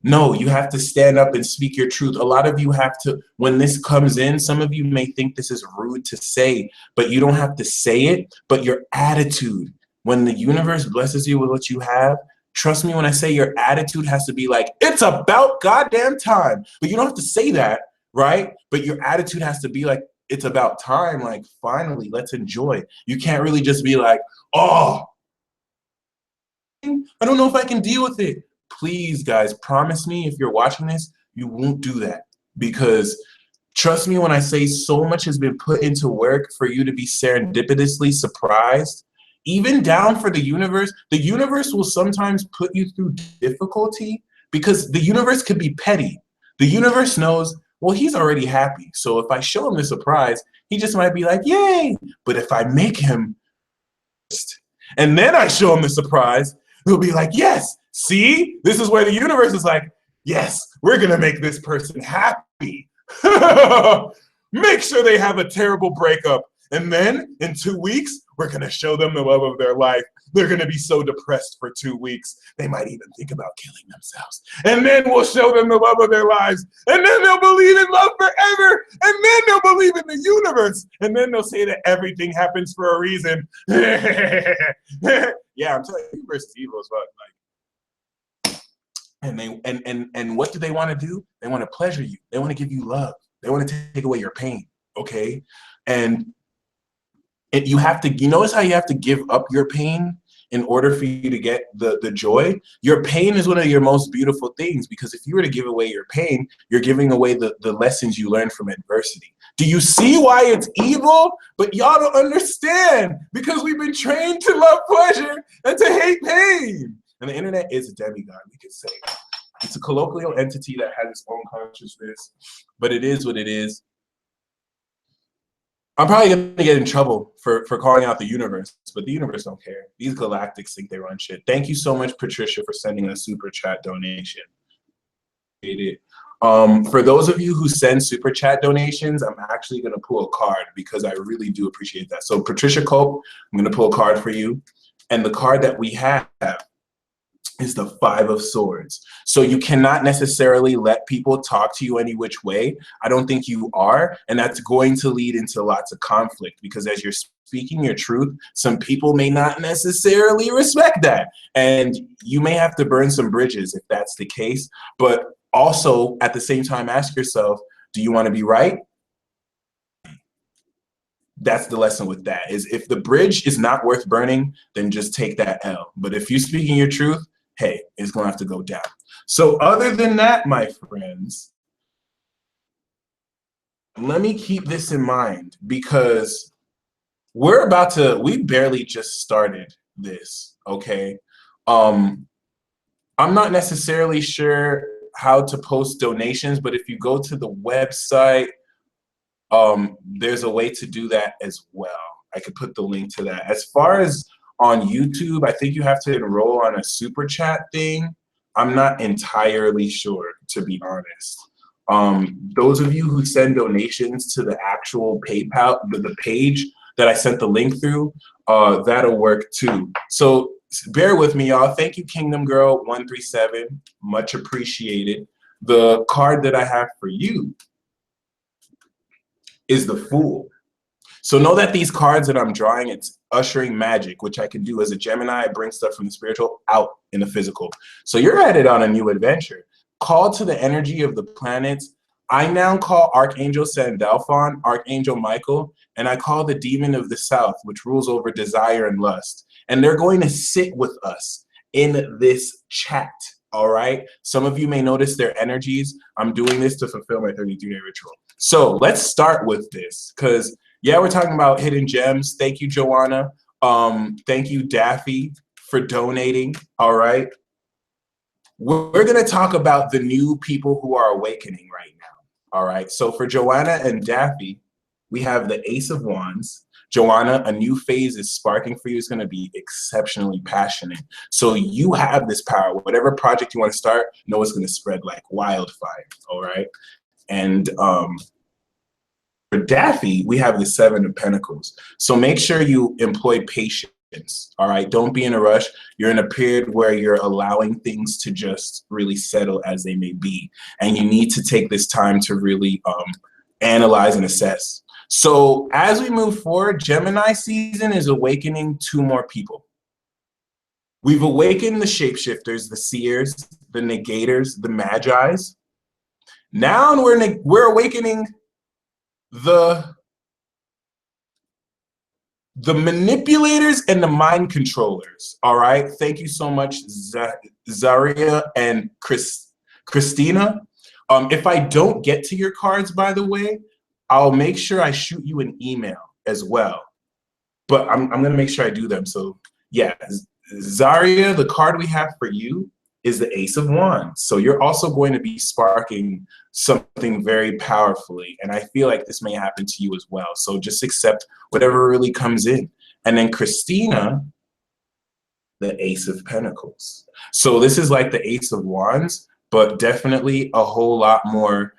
No, you have to stand up and speak your truth. A lot of you have to, when this comes in, some of you may think this is rude to say, but you don't have to say it, but your attitude, when the universe blesses you with what you have, trust me when I say your attitude has to be like, it's about goddamn time. But you don't have to say that, right? But your attitude has to be like, it's about time, like finally, let's enjoy. You can't really just be like, oh, I don't know if I can deal with it. Please, guys, promise me if you're watching this, you won't do that. Because trust me when I say so much has been put into work for you to be serendipitously surprised. Even down for the universe will sometimes put you through difficulty because the universe could be petty. The universe knows, well, he's already happy. So if I show him the surprise, he just might be like, yay. But if I make him, and then I show him the surprise, he'll be like, yes, see? This is where the universe is like, yes, we're going to make this person happy. Make sure they have a terrible breakup. And then in 2 weeks, we're going to show them the love of their life. They're going to be so depressed for 2 weeks. They might even think about killing themselves. And then we'll show them the love of their lives. And then they'll believe in love forever. And then they'll believe in the universe. And then they'll say that everything happens for a reason. Yeah, I'm telling you, the universe is evil as well. And what do they want to do? They want to pleasure you. They want to give you love. They want to take away your pain. Okay? And you have to, you notice how you have to give up your pain in order for you to get the joy? Your pain is one of your most beautiful things, because if you were to give away your pain, you're giving away the lessons you learned from adversity. Do you see why it's evil? But y'all don't understand, because we've been trained to love pleasure and to hate pain. And the internet is a demigod, we could say. It's a colloquial entity that has its own consciousness, but it is what it is. I'm probably going to get in trouble for calling out the universe, but the universe don't care. These galactics think they run shit. Thank you so much, Patricia, for sending a super chat donation. For those of you who send super chat donations, I'm actually going to pull a card because I really do appreciate that. So Patricia Cope, I'm going to pull a card for you. And the card that we have is the Five of Swords. So you cannot necessarily let people talk to you any which way. I don't think you are. And that's going to lead into lots of conflict because as you're speaking your truth, some people may not necessarily respect that. And you may have to burn some bridges if that's the case. But also, at the same time, ask yourself, do you want to be right? That's the lesson with that, is if the bridge is not worth burning, then just take that L. But if you're speaking your truth, hey, it's going to have to go down. So other than that, my friends, let me keep this in mind because we barely just started this, okay? I'm not necessarily sure how to post donations, but if you go to the website, there's a way to do that as well. I could put the link to that. As far as on YouTube, I think you have to enroll on a super chat thing. I'm not entirely sure, to be honest. Those of you who send donations to the actual PayPal, the page that I sent the link through, that'll work too. So bear with me, y'all. Thank you, Kingdom Girl 137. Much appreciated. The card that I have for you is the Fool. So know that these cards that I'm drawing, it's ushering magic, which I can do as a Gemini. I bring stuff from the spiritual out in the physical. So you're headed on a new adventure. Call to the energy of the planets. I now call Archangel Sandalphon, Archangel Michael, and I call the demon of the south, which rules over desire and lust. And they're going to sit with us in this chat, all right? Some of you may notice their energies. I'm doing this to fulfill my 33-day ritual. So let's start with this, because yeah, we're talking about hidden gems. Thank you, Joanna. Thank you, Daffy, for donating. All right. We're going to talk about the new people who are awakening right now. All right. So for Joanna and Daffy, we have the Ace of Wands. Joanna, a new phase is sparking for you. It's going to be exceptionally passionate. So you have this power. Whatever project you want to start, know it's going to spread like wildfire. All right. And for Daffy, we have the Seven of Pentacles. So make sure you employ patience, all right? Don't be in a rush. You're in a period where you're allowing things to just really settle as they may be. And you need to take this time to really analyze and assess. So as we move forward, Gemini season is awakening two more people. We've awakened the shapeshifters, the seers, the negators, the magis. Now we're awakening the manipulators and the mind controllers. All right. Thank you so much, Zaria and Christina. If I don't get to your cards, by the way, I'll make sure I shoot you an email as well. But I'm going to make sure I do them. So yeah, Zaria, the card we have for you is the Ace of Wands. So you're also going to be sparking something very powerfully. And I feel like this may happen to you as well. So just accept whatever really comes in. And then Christina, the Ace of Pentacles. So this is like the Ace of Wands, but definitely a whole lot more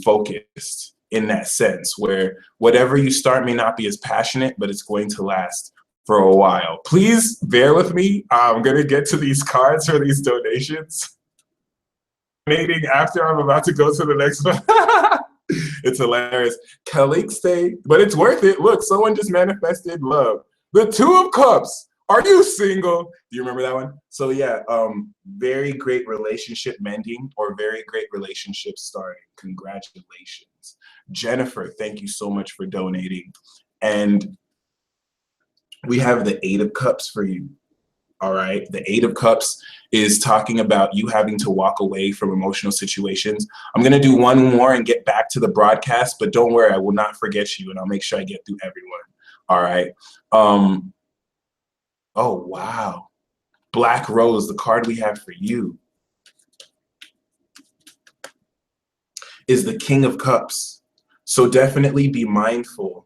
focused in that sense, where whatever you start may not be as passionate, but it's going to last for a while. Please bear with me. I'm going to get to these cards for these donations. Donating after I'm about to go to the next one. It's hilarious. Calixte, but it's worth it. Look, someone just manifested love. The Two of Cups. Are you single? Do you remember that one? So yeah, very great relationship mending or very great relationship starting. Congratulations. Jennifer, thank you so much for donating. And we have the Eight of Cups for you. All right. The Eight of Cups is talking about you having to walk away from emotional situations. I'm going to do one more and get back to the broadcast, but don't worry, I will not forget you and I'll make sure I get through everyone. All right. Oh, wow. Black Rose, the card we have for you is the King of Cups. So definitely be mindful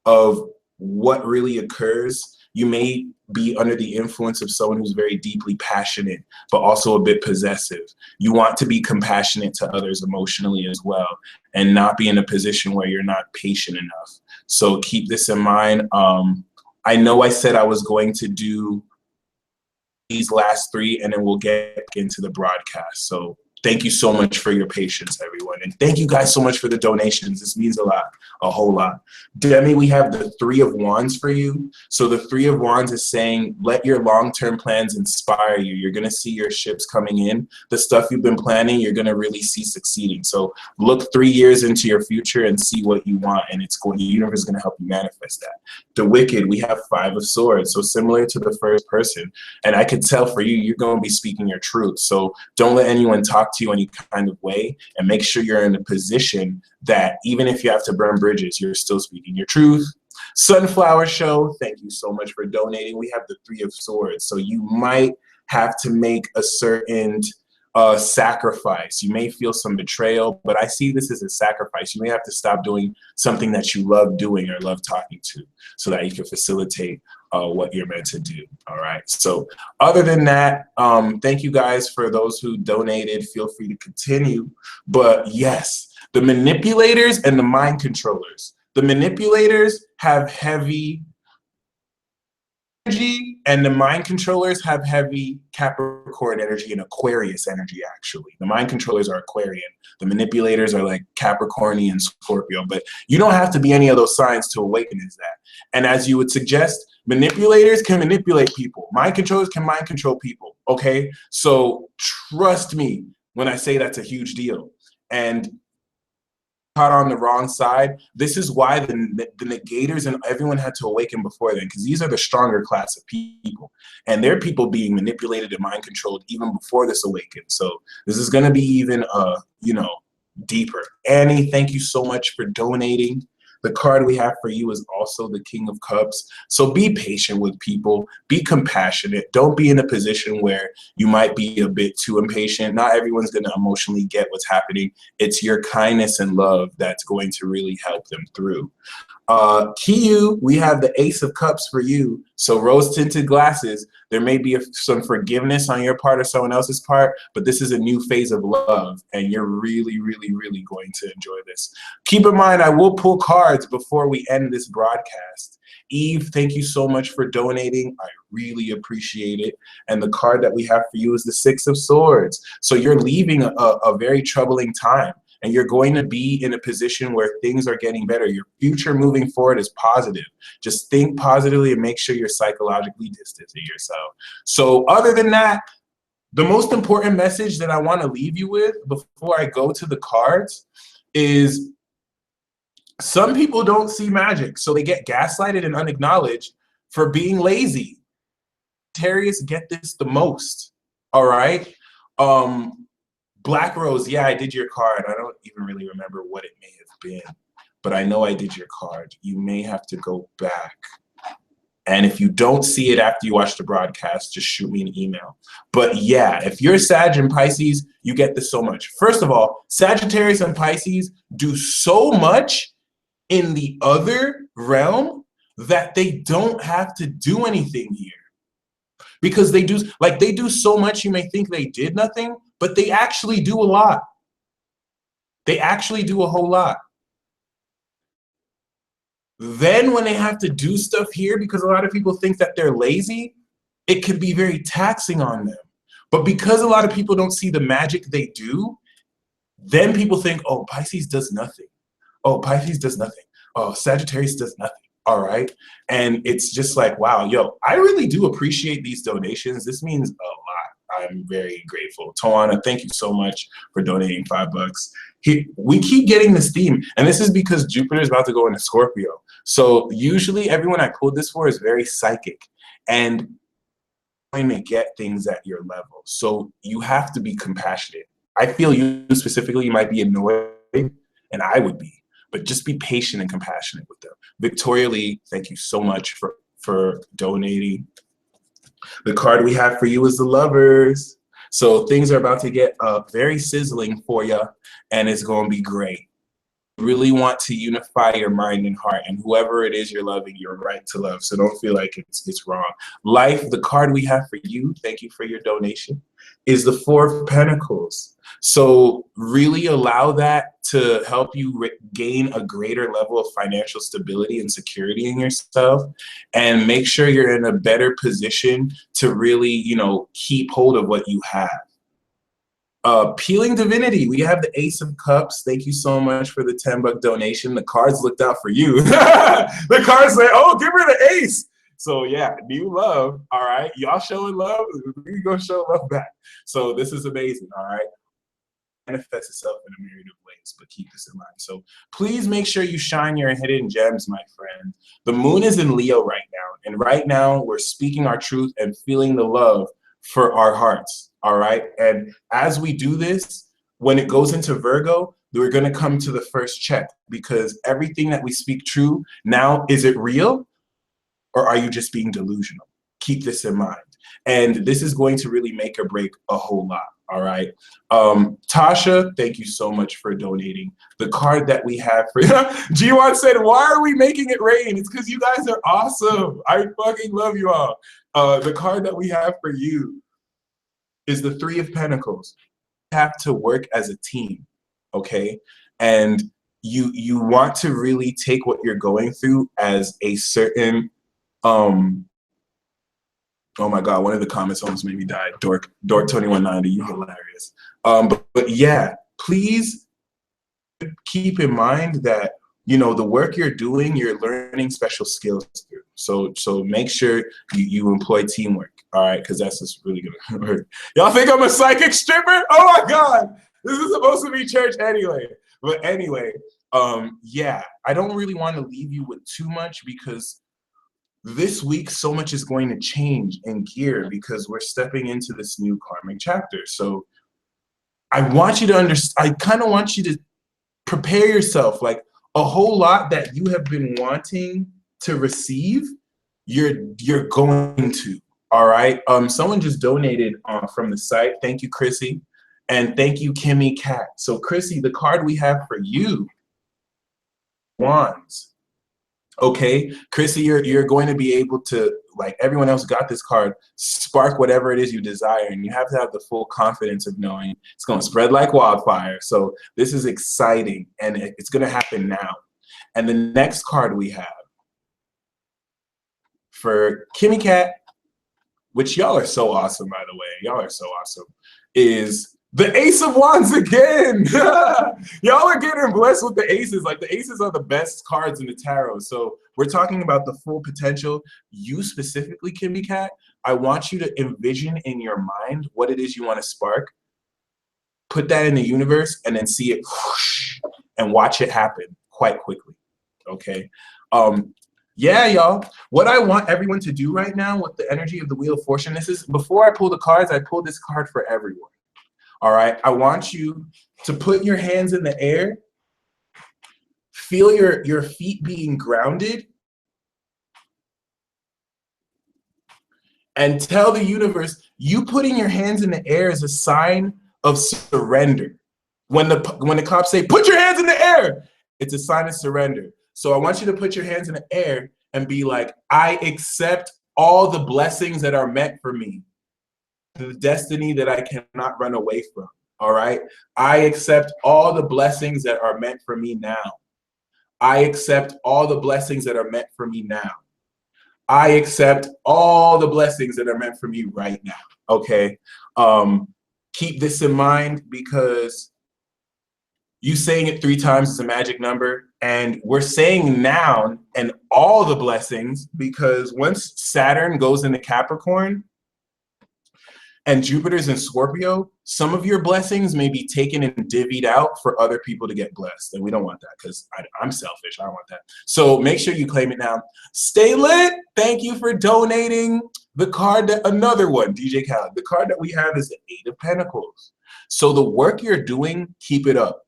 of what really occurs. You may be under the influence of someone who's very deeply passionate, but also a bit possessive. You want to be compassionate to others emotionally as well, and not be in a position where you're not patient enough. So keep this in mind. I know I said I was going to do these last three, and then we'll get into the broadcast. So thank you so much for your patience, everyone. And thank you guys so much for the donations. This means a lot, a whole lot. Demi, we have the Three of Wands for you. So the Three of Wands is saying, let your long-term plans inspire you. You're going to see your ships coming in. The stuff you've been planning, you're going to really see succeeding. So look 3 years into your future and see what you want, and the universe is going to help you manifest that. The Wicked, we have Five of Swords. So similar to the first person. And I could tell for you, you're going to be speaking your truth. So don't let anyone talk to you any kind of way, and make sure you're in a position that even if you have to burn bridges, you're still speaking your truth. Sunflower Show, thank you so much for donating. We have the Three of Swords. So you might have to make a certain sacrifice. You may feel some betrayal, but I see this as a sacrifice. You may have to stop doing something that you love doing or love talking to, so that you can facilitate what you're meant to do. All right. So other than that, thank you guys for those who donated. Feel free to continue. But yes, the manipulators and the mind controllers. The manipulators have heavy energy, and the mind controllers have heavy Capricorn energy and Aquarius energy, actually. The mind controllers are Aquarian. The manipulators are like Capricornian, Scorpio. But you don't have to be any of those signs to awaken as that. And as you would suggest, manipulators can manipulate people. Mind controllers can mind control people, okay? So trust me when I say that's a huge deal. And caught on the wrong side. This is why the negators and everyone had to awaken before then, because these are the stronger class of people, and they're people being manipulated and mind controlled even before this awakened. So this is going to be even deeper. Annie, thank you so much for donating. The card we have for you is also the King of Cups. So be patient with people, be compassionate. Don't be in a position where you might be a bit too impatient. Not everyone's going to emotionally get what's happening. It's your kindness and love that's going to really help them through. Kiyu, we have the Ace of Cups for you. So rose-tinted glasses. There may be some forgiveness on your part or someone else's part, but this is a new phase of love, and you're really, really, really going to enjoy this. Keep in mind, I will pull cards before we end this broadcast. Eve, thank you so much for donating. I really appreciate it. And the card that we have for you is the Six of Swords. So you're leaving a very troubling time, and you're going to be in a position where things are getting better. Your future moving forward is positive. Just think positively and make sure you're psychologically distancing yourself. So other than that, the most important message that I want to leave you with before I go to the cards is some people don't see magic, so they get gaslighted and unacknowledged for being lazy. Sagittarius get this the most, all right? Black Rose, yeah, I did your card. I don't even really remember what it may have been, but I know I did your card. You may have to go back. And if you don't see it after you watch the broadcast, just shoot me an email. But yeah, if you're Sag and Pisces, you get this so much. First of all, Sagittarius and Pisces do so much in the other realm that they don't have to do anything here. Because they do so much, you may think they did nothing, but they actually do a lot. They actually do a whole lot. Then when they have to do stuff here, because a lot of people think that they're lazy, it can be very taxing on them. But because a lot of people don't see the magic they do, then people think, oh, Pisces does nothing. Oh, Pisces does nothing. Oh, Sagittarius does nothing. All right. And it's just like, wow, yo, I really do appreciate these donations. This means a lot. I'm very grateful. Tawana, thank you so much for donating $5. We keep getting this theme, and this is because Jupiter is about to go into Scorpio. So usually everyone I pulled this for is very psychic, and you may get things at your level. So you have to be compassionate. I feel you specifically, you might be annoyed, and I would be, but just be patient and compassionate with them. Victoria Lee, thank you so much for donating. The card we have for you is the Lovers. So things are about to get very sizzling for you, and it's going to be great. really want to unify your mind and heart, and whoever it is you're loving, you're right to love. So don't feel like it's wrong. Life, the card we have for you, thank you for your donation, is the Four of Pentacles. So really allow that to help you gain a greater level of financial stability and security in yourself, and make sure you're in a better position to really, you know, keep hold of what you have. Peeling Divinity, we have the Ace of Cups. Thank you so much for the $10 donation. The cards looked out for you. The cards say, oh, give her the ace. So yeah, new love, all right? Y'all showing love, we gonna show love back. So this is amazing, all right? Manifests itself in a myriad of ways, but keep this in mind. So please make sure you shine your hidden gems, my friend. The moon is in Leo right now, and right now we're speaking our truth and feeling the love for our hearts. All right. And as we do this, when it goes into Virgo, we're going to come to the first check, because everything that we speak true now, is it real or are you just being delusional? Keep this in mind. And this is going to really make or break a whole lot. All right. Tasha, thank you so much for donating. The card that we have for G1 said, why are we making it rain? It's because you guys are awesome. I fucking love you all. The card that we have for you is the Three of Pentacles. You have to work as a team, okay? And you want to really take what you're going through as a certain, oh my God, one of the comments almost made me die. Dork 2190, you hilarious. But yeah, please keep in mind that, you know, the work you're doing, you're learning special skills through. So make sure you employ teamwork, all right? Because that's just really gonna hurt. Y'all think I'm a psychic stripper? Oh my God, this is supposed to be church anyway. But anyway, yeah, I don't really want to leave you with too much, because this week so much is going to change in gear, because we're stepping into this new karmic chapter. So I want you to understand, I kind of want you to prepare yourself, like a whole lot that you have been wanting to receive, you're going to, all right? Someone just donated from the site. Thank you, Chrissy. And thank you, Kimmy Cat. So Chrissy, the card we have for you, Wands. Okay, Chrissy, you're going to be able to, like everyone else got this card, spark whatever it is you desire, and you have to have the full confidence of knowing it's going to spread like wildfire. So this is exciting, and it's going to happen now. And the next card we have for Kimmy Cat, which y'all are so awesome, by the way, y'all are so awesome, is the Ace of Wands again. Y'all are getting blessed with the aces. Like, the aces are the best cards in the tarot. So we're talking about the full potential. You specifically, Kimmy Cat, I want you to envision in your mind what it is you want to spark. Put that in the universe and then see it whoosh, and watch it happen quite quickly. Okay. Yeah, y'all. What I want everyone to do right now with the energy of the Wheel of Fortune, this is, before I pull the cards, I pull this card for everyone. All right, I want you to put your hands in the air, feel your feet being grounded, and tell the universe, you putting your hands in the air is a sign of surrender. When the cops say, put your hands in the air, it's a sign of surrender. So I want you to put your hands in the air and be like, I accept all the blessings that are meant for me, the destiny that I cannot run away from. All right. I accept all the blessings that are meant for me now. I accept all the blessings that are meant for me now. I accept all the blessings that are meant for me right now. Okay. Keep this in mind, because you saying it 3 times is a magic number, and we're saying now and all the blessings, because once Saturn goes into Capricorn and Jupiter's in Scorpio, some of your blessings may be taken and divvied out for other people to get blessed. And we don't want that, because I'm selfish. I don't want that. So make sure you claim it now. Stay lit. Thank you for donating. The card that, another one, DJ Khaled, the card that we have is the 8 of Pentacles. So the work you're doing, keep it up.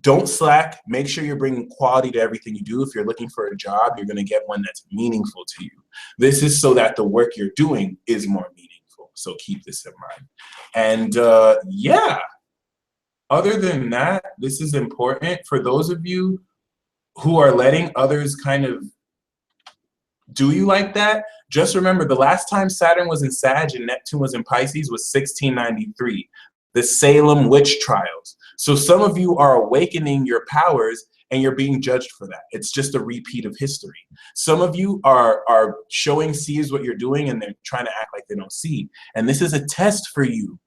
Don't slack. Make sure you're bringing quality to everything you do. If you're looking for a job, you're going to get one that's meaningful to you. This is so that the work you're doing is more meaningful. So keep this in mind. And yeah, other than that, this is important for those of you who are letting others kind of do you like that, just remember the last time Saturn was in Sag and Neptune was in Pisces was 1693, the Salem witch trials. So some of you are awakening your powers and you're being judged for that. It's just a repeat of history. Some of you are showing seers what you're doing and they're trying to act like they don't see. And this is a test for you.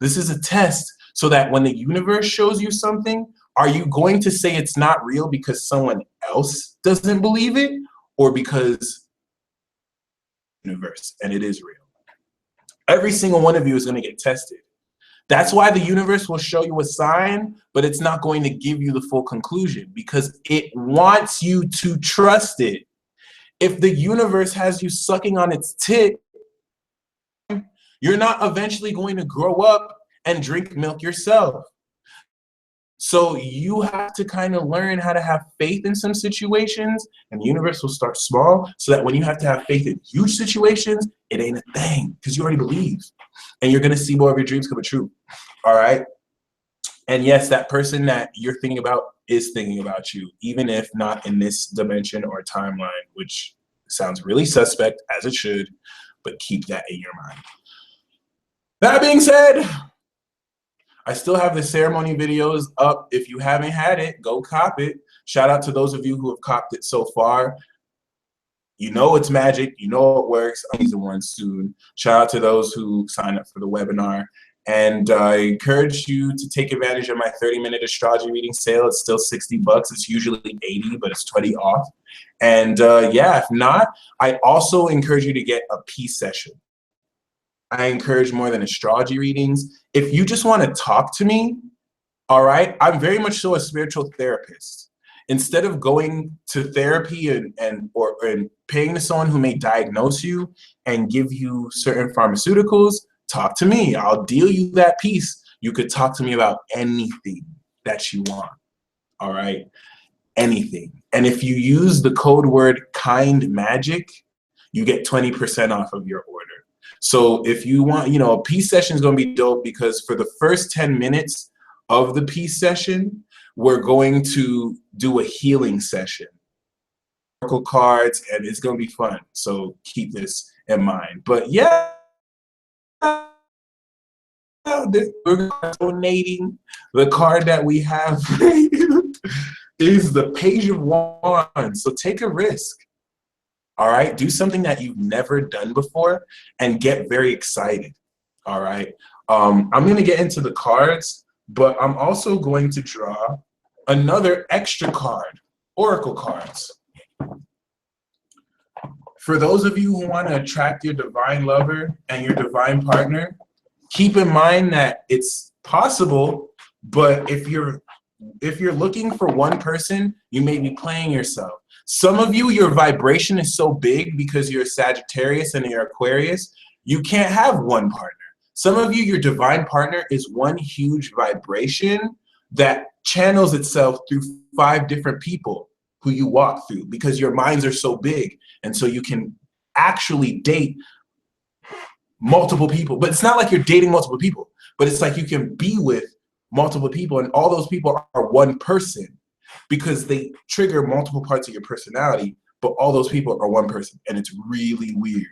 This is a test so that when the universe shows you something, are you going to say it's not real because someone else doesn't believe it, or because universe and it is real? Every single one of you is going to get tested. That's why the universe will show you a sign, but it's not going to give you the full conclusion because it wants you to trust it. If the universe has you sucking on its tit, you're not eventually going to grow up and drink milk yourself. So you have to kind of learn how to have faith in some situations, and the universe will start small so that when you have to have faith in huge situations, it ain't a thing because you already believe. And you're going to see more of your dreams come true. All right? And yes, that person that you're thinking about is thinking about you, even if not in this dimension or timeline, which sounds really suspect, as it should, but keep that in your mind. That being said, I still have the ceremony videos up. If you haven't had it, go cop it. Shout out to those of you who have copped it so far. You know it's magic. You know it works. I'll use the one soon. Shout out to those who signed up for the webinar. And I encourage you to take advantage of my 30-minute astrology reading sale. It's still $60. It's usually $80, but it's 20 off. And yeah, if not, I also encourage you to get a peace session. I encourage more than astrology readings. If you just want to talk to me, all right, I'm very much so a spiritual therapist. Instead of going to therapy and paying to someone who may diagnose you and give you certain pharmaceuticals, talk to me. I'll deal you that piece. You could talk to me about anything that you want, all right? Anything. And if you use the code word kind magic, you get 20% off of your order. So if you want, you know, a peace session is going to be dope because for the first 10 minutes of the peace session, we're going to do a healing session. Oracle cards, and it's going to be fun. So keep this in mind. But yeah, we're donating. The card that we have is the Page of Wands. So take a risk. All right, do something that you've never done before and get very excited. All right, I'm going to get into the cards, but I'm also going to draw another extra card, Oracle cards. For those of you who want to attract your divine lover and your divine partner, keep in mind that it's possible, but if you're looking for one person, you may be playing yourself. Some of you, your vibration is so big because you're a Sagittarius and you're Aquarius, you can't have one partner. Some of you, your divine partner is one huge vibration that channels itself through 5 different people who you walk through because your minds are so big. And so you can actually date multiple people. But it's not like you're dating multiple people, but it's like you can be with multiple people and all those people are one person, because they trigger multiple parts of your personality, but all those people are one person, and it's really weird,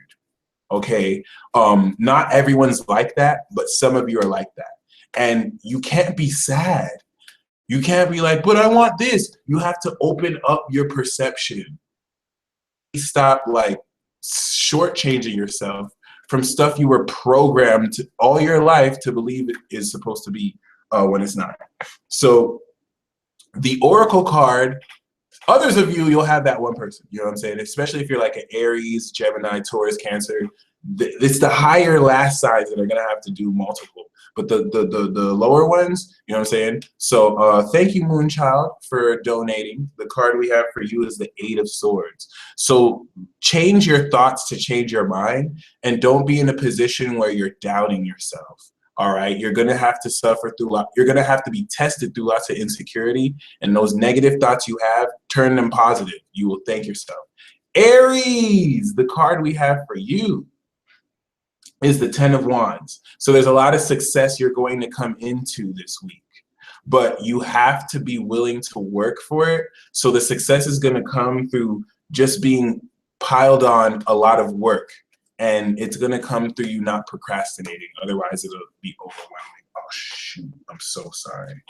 okay? Not everyone's like that, but some of you are like that. And you can't be sad. You can't be like, but I want this. You have to open up your perception. Stop like shortchanging yourself from stuff you were programmed all your life to believe it is supposed to be when it's not. So the Oracle card, others of you, you'll have that one person, you know what I'm saying? Especially if you're like an Aries, Gemini, Taurus, Cancer. It's the higher last signs that are gonna have to do multiple. But the lower ones, you know what I'm saying? So thank you, Moonchild, for donating. The card we have for you is the 8 of Swords. So change your thoughts to change your mind, and don't be in a position where you're doubting yourself. All right, you're gonna have to suffer through you're gonna have to be tested through lots of insecurity, and those negative thoughts you have, turn them positive. You will thank yourself. Aries, the card we have for you is the 10 of Wands. So there's a lot of success you're going to come into this week. but you have to be willing to work for it. So the success is going to come through just being piled on a lot of work, and it's going to come through you not procrastinating. Otherwise, it'll be overwhelming. Oh, shoot. I'm so sorry.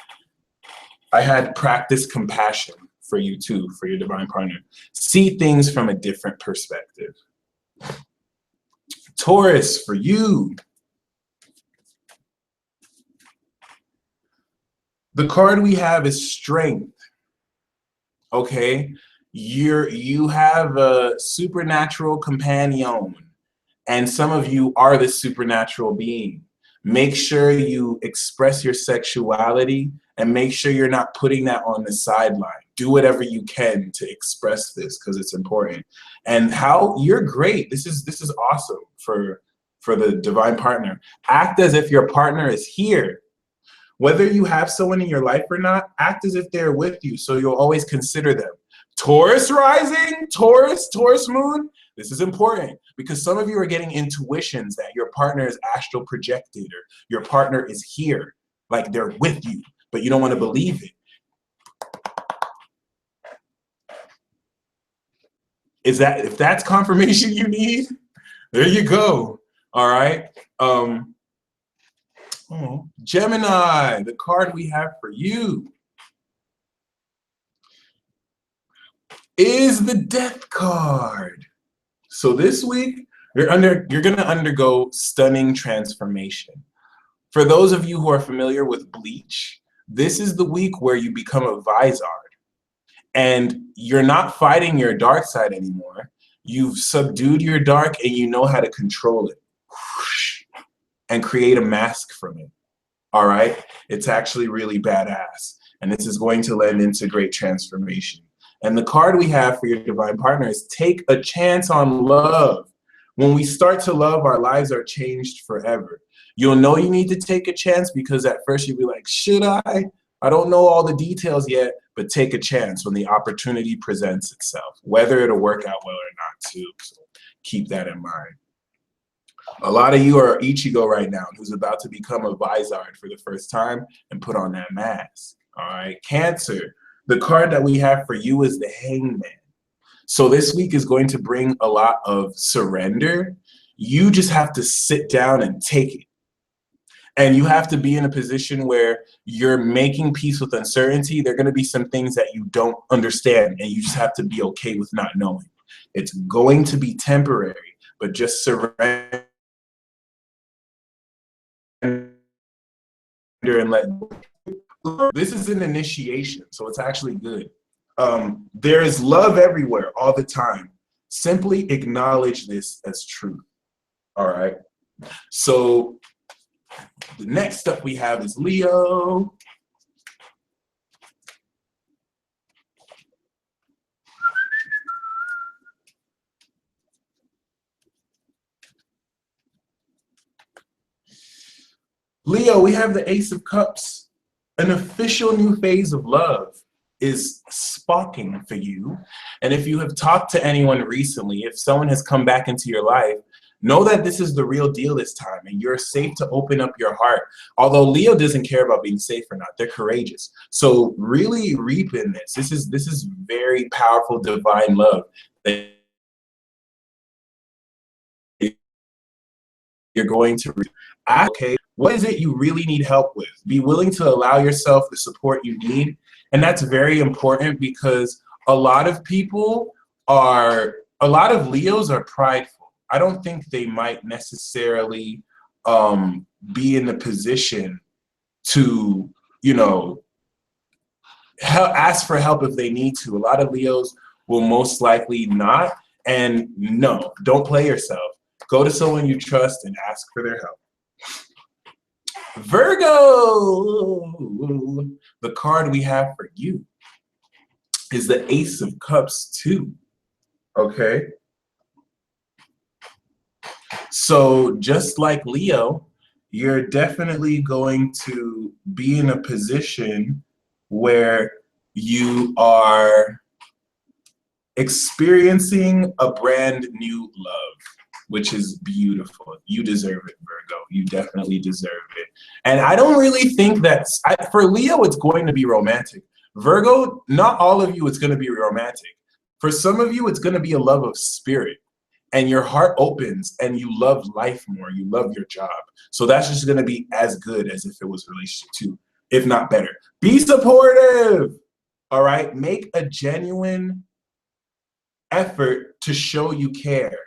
I had practice compassion for you too, for your divine partner. See things from a different perspective. Taurus, for you. The card we have is Strength. Okay? You have a supernatural companion, and some of you are the supernatural being. Make sure you express your sexuality, and make sure you're not putting that on the sideline. Do whatever you can to express this, because it's important. And how you're great. This is awesome for the divine partner. Act as if your partner is here. Whether you have someone in your life or not, act as if they're with you, so you'll always consider them. Taurus rising, Taurus moon. This is important because some of you are getting intuitions that your partner is astral projected, or your partner is here, like they're with you, but you don't want to believe it. If that's confirmation you need, there you go. All right. Gemini, the card we have for you is the Death card. So this week, you're going to undergo stunning transformation. For those of you who are familiar with Bleach, this is the week where you become a Vizard. And you're not fighting your dark side anymore. You've subdued your dark, and you know how to control it. And create a mask from it. All right? It's actually really badass. And this is going to lend into great transformation. And the card we have for your divine partner is Take a Chance on Love. When we start to love, our lives are changed forever. You'll know you need to take a chance because at first you'll be like, should I? I don't know all the details yet, but take a chance when the opportunity presents itself, whether it'll work out well or not too. So keep that in mind. A lot of you are Ichigo right now, who's about to become a Vizard for the first time and put on that mask. All right, Cancer. The card that we have for you is the Hangman. So this week is going to bring a lot of surrender. You just have to sit down and take it. And you have to be in a position where you're making peace with uncertainty. There are going to be some things that you don't understand, and you just have to be okay with not knowing. It's going to be temporary, but just surrender and let go. This is an initiation, so it's actually good. There is love everywhere all the time. Simply acknowledge this as truth. All right. So the next up we have is Leo. Leo, we have the Ace of Cups. An official new phase of love is sparking for you. And if you have talked to anyone recently, if someone has come back into your life, know that this is the real deal this time, and you're safe to open up your heart. Although Leo doesn't care about being safe or not, they're courageous. So really reap in this. This is very powerful divine love that you're going to reap. Okay, what is it you really need help with? Be willing to allow yourself the support you need. And that's very important because a lot of Leos are prideful. I don't think they might necessarily be in the position to, ask for help if they need to. A lot of Leos will most likely not. And no, don't play yourself. Go to someone you trust and ask for their help. Virgo, the card we have for you is the Ace of Cups too. Okay. So just like Leo, you're definitely going to be in a position where you are experiencing a brand new love. which is beautiful. You deserve it, Virgo. You definitely deserve it. And I don't really think that's, for Leo, it's going to be romantic. Virgo, not all of you, it's going to be romantic. For some of you, it's going to be a love of spirit. And your heart opens and you love life more. You love your job. So that's just going to be as good as if it was a relationship too, if not better. Be supportive. All right. Make a genuine effort to show you care.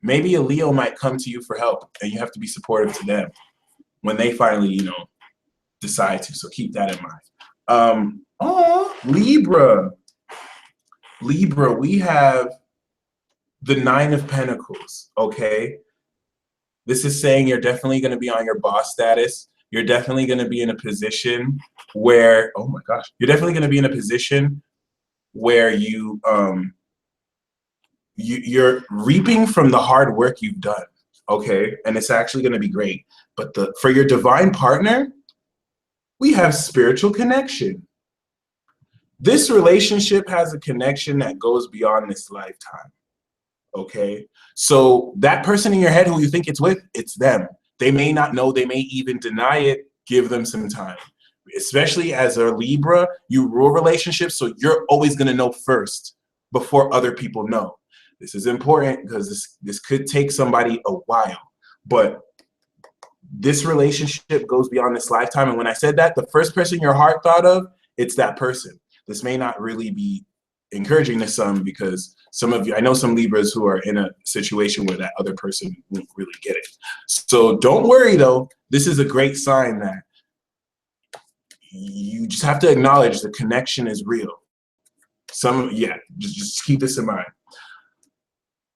Maybe a Leo might come to you for help and you have to be supportive to them when they finally, you know, decide to. So keep that in mind. Libra. Libra, we have the 9 of Pentacles, okay? This is saying you're definitely going to be on your boss status. You're definitely going to be in a position where, oh my gosh, you're definitely going to be in a position where you're reaping from the hard work you've done, okay? And it's actually going to be great. But for your divine partner, we have spiritual connection. This relationship has a connection that goes beyond this lifetime. Okay, so that person in your head who you think it's with, it's them. They may not know, they may even deny it. Give them some time. Especially as a Libra, you rule relationships, so you're always going to know first before other people know. This is important because this could take somebody a while, but this relationship goes beyond this lifetime. And when I said that, the first person your heart thought of, it's that person. This may not really be encouraging to some, because some of you, I know some Libras who are in a situation where that other person won't really get it. So don't worry though. This is a great sign that you just have to acknowledge the connection is real. Just keep this in mind.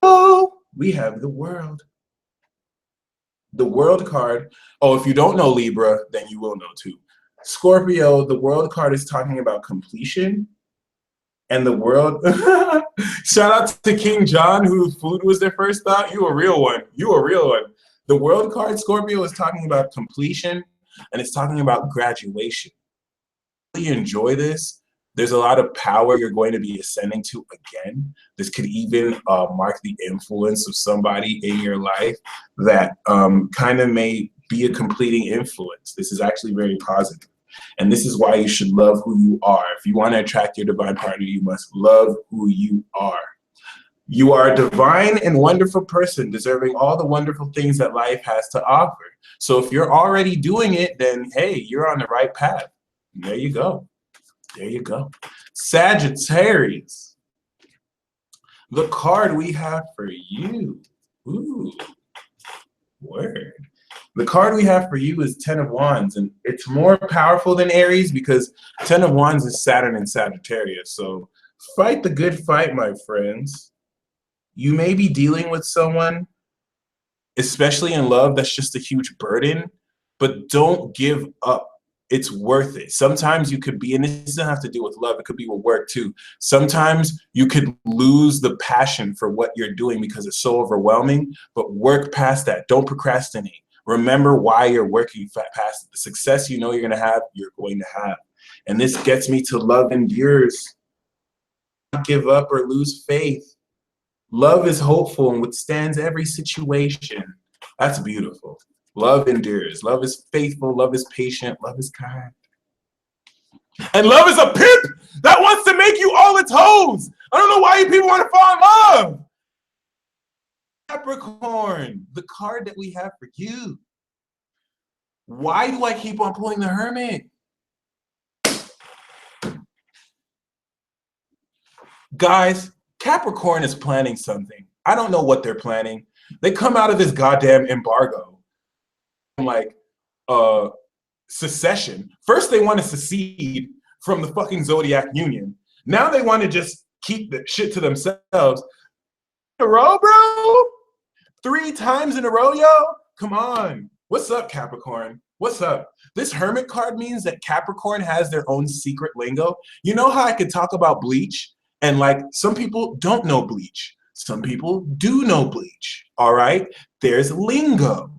Oh, we have the World. The World card. Oh, if you don't know Libra, then you will know too. Scorpio, the World card is talking about completion. And the World, shout out to King John, whose food was their first thought. You a real one. You a real one. The World card, Scorpio, is talking about completion, and it's talking about graduation. Really enjoy this. There's a lot of power you're going to be ascending to again. This could even mark the influence of somebody in your life that kind of may be a completing influence. This is actually very positive. And this is why you should love who you are. If you want to attract your divine partner, you must love who you are. You are a divine and wonderful person, deserving all the wonderful things that life has to offer. So if you're already doing it, then hey, you're on the right path. There you go. There you go. Sagittarius. The card we have for you. Ooh, word. The card we have for you is 10 of Wands, and it's more powerful than Aries because 10 of Wands is Saturn and Sagittarius. So fight the good fight, my friends. You may be dealing with someone, especially in love, that's just a huge burden, but don't give up. It's worth it. Sometimes you could be, and this doesn't have to do with love, it could be with work too. Sometimes you could lose the passion for what you're doing because it's so overwhelming, but work past that. Don't procrastinate. Remember why you're working past it. The success you know you're going to have, you're going to have. And this gets me to love endures. Don't give up or lose faith. Love is hopeful and withstands every situation. That's beautiful. Love endures. Love is faithful. Love is patient. Love is kind. And love is a pimp that wants to make you all its hoes. I don't know why you people want to fall in love. Capricorn, the card that we have for you. Why do I keep on pulling the Hermit? Guys, Capricorn is planning something. I don't know what they're planning. They come out of this goddamn embargo. Like, secession. First they want to secede from the fucking Zodiac Union. Now they want to just keep the shit to themselves. In a row, bro? 3 times in a row, yo? Come on. What's up, Capricorn? What's up? This Hermit card means that Capricorn has their own secret lingo. You know how I could talk about Bleach? And like, some people don't know Bleach. Some people do know Bleach, all right? There's lingo.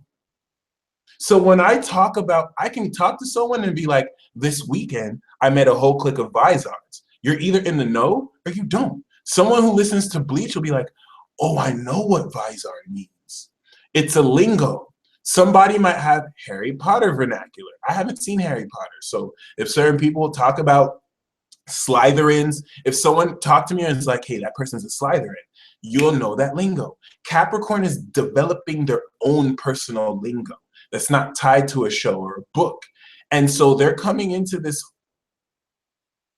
So when I talk about, I can talk to someone and be like, this weekend, I met a whole clique of Vizards. You're either in the know or you don't. Someone who listens to Bleach will be like, oh, I know what Vizard means. It's a lingo. Somebody might have Harry Potter vernacular. I haven't seen Harry Potter. So if certain people talk about Slytherins, if someone talked to me and is like, hey, that person's a Slytherin, you'll know that lingo. Capricorn is developing their own personal lingo that's not tied to a show or a book. And so they're coming into this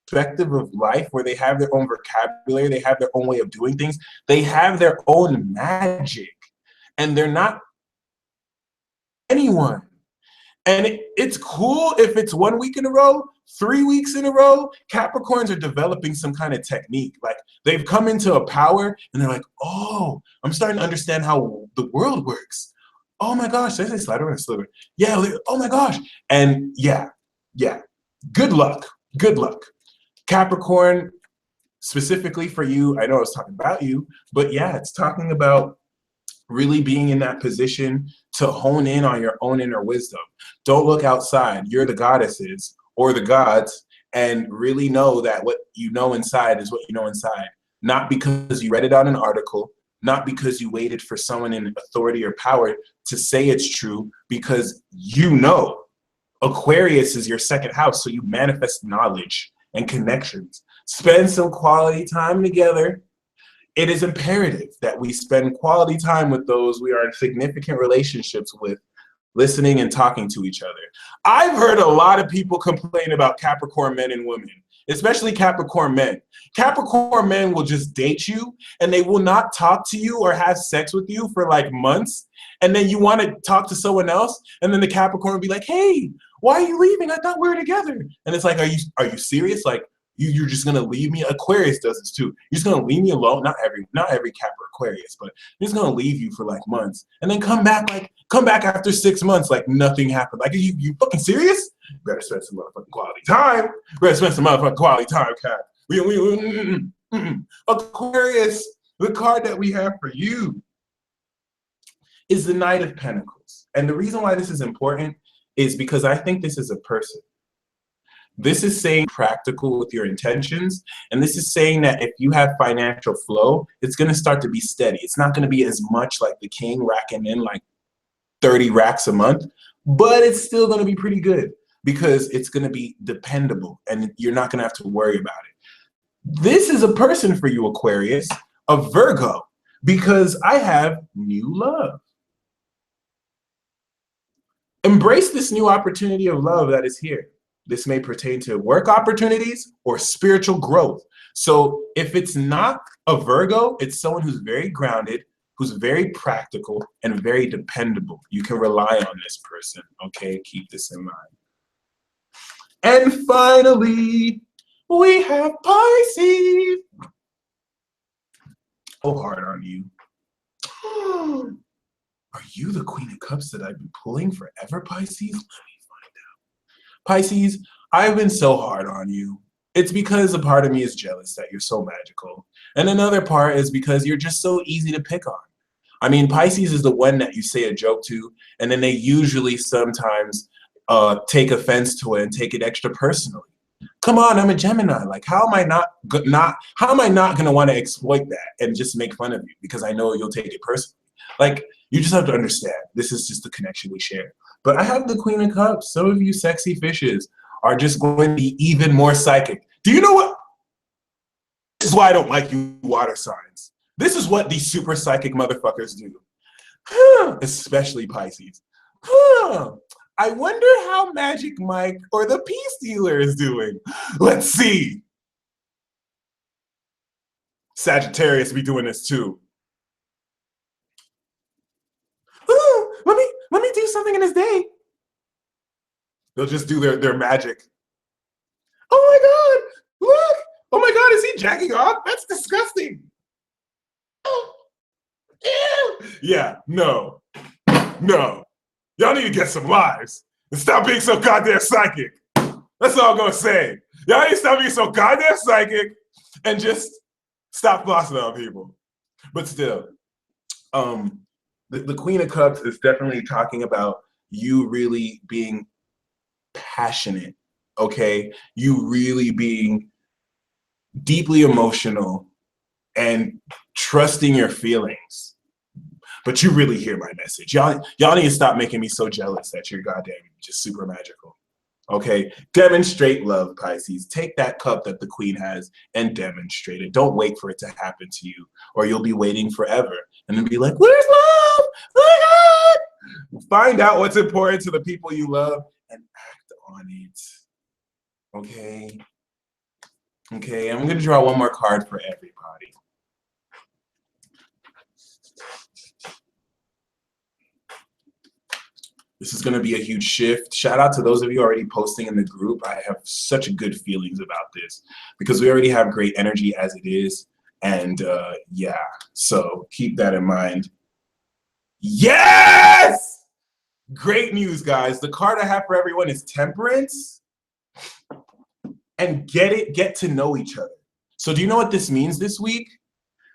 perspective of life where they have their own vocabulary, they have their own way of doing things, they have their own magic, and they're not anyone. And it's cool if it's 1 week in a row, 3 weeks in a row. Capricorns are developing some kind of technique. Like they've come into a power and they're like, oh, I'm starting to understand how the world works. Oh my gosh, did I say slider or sliver? Yeah, oh my gosh. And yeah, good luck, good luck. Capricorn, specifically for you, I know I was talking about you, but yeah, it's talking about really being in that position to hone in on your own inner wisdom. Don't look outside. You're the goddesses or the gods, and really know that what you know inside is what you know inside. Not because you read it on an article, not because you waited for someone in authority or power to say it's true, because you know. Aquarius is your second house, so you manifest knowledge and connections. Spend some quality time together. It is imperative that we spend quality time with those we are in significant relationships with, listening and talking to each other. I've heard a lot of people complain about Capricorn men and women, especially Capricorn men. Capricorn men will just date you and they will not talk to you or have sex with you for like months. And then you want to talk to someone else, and then the Capricorn will be like, hey, why are you leaving? I thought we were together. And it's like, are you serious? Like, you're just gonna leave me? Aquarius does this too. You're just gonna leave me alone. Not every Cap or Aquarius, but you're just gonna leave you for like months and then come back after 6 months like nothing happened. Like, are you fucking serious? You better spend some motherfucking quality time. You better spend some motherfucking quality time, Cap. Aquarius, the card that we have for you is the Knight of Pentacles. And the reason why this is important is because I think this is a person. This is saying practical with your intentions, and this is saying that if you have financial flow, it's going to start to be steady. It's not going to be as much like the king racking in like 30 racks a month, but it's still going to be pretty good because it's going to be dependable and you're not going to have to worry about it. This is a person for you, Aquarius, a Virgo, because I have new love. Embrace this new opportunity of love that is here. This may pertain to work opportunities or spiritual growth. So if it's not a Virgo, it's someone who's very grounded, who's very practical, and very dependable. You can rely on this person, okay? Keep this in mind. And finally, we have Pisces. Oh, hard on you. Are you the Queen of Cups that I've been pulling forever, Pisces? Let me find out. Pisces, I've been so hard on you. It's because a part of me is jealous that you're so magical. And another part is because you're just so easy to pick on. I mean, Pisces is the one that you say a joke to, and then they usually sometimes take offense to it and take it extra personally. Come on, I'm a Gemini. Like, how am I not gonna want to exploit that and just make fun of you because I know you'll take it personally? Like, you just have to understand, this is just the connection we share. But I have the Queen of Cups. Some of you sexy fishes are just going to be even more psychic. Do you know what? This is why I don't like you water signs. This is what these super psychic motherfuckers do. Especially Pisces. I wonder how Magic Mike or the Peace Dealer is doing. Let's see. Sagittarius be doing this too. Let me do something in his day. They'll just do their magic. Oh my God, look. Oh my God, is he jacking off? That's disgusting. Oh, ew. Yeah, no. Y'all need to get some lives and stop being so goddamn psychic. That's all I'm gonna say. Y'all need to stop being so goddamn psychic and just stop flossing on people. But still, the Queen of Cups is definitely talking about you really being passionate, okay? You really being deeply emotional and trusting your feelings. But you really hear my message. Y'all need to stop making me so jealous that you're goddamn just super magical. Okay, demonstrate love, Pisces. Take that cup that the queen has and demonstrate it. Don't wait for it to happen to you, or you'll be waiting forever and then be like, where's love? Oh my God! Find out what's important to the people you love and act on it. Okay. Okay, I'm gonna draw one more card for everybody. This is going to be a huge shift. Shout out to those of you already posting in the group. I have such good feelings about this because we already have great energy as it is. And yeah, so keep that in mind. Yes! Great news, guys. The card I have for everyone is Temperance. And get to know each other. So do you know what this means this week?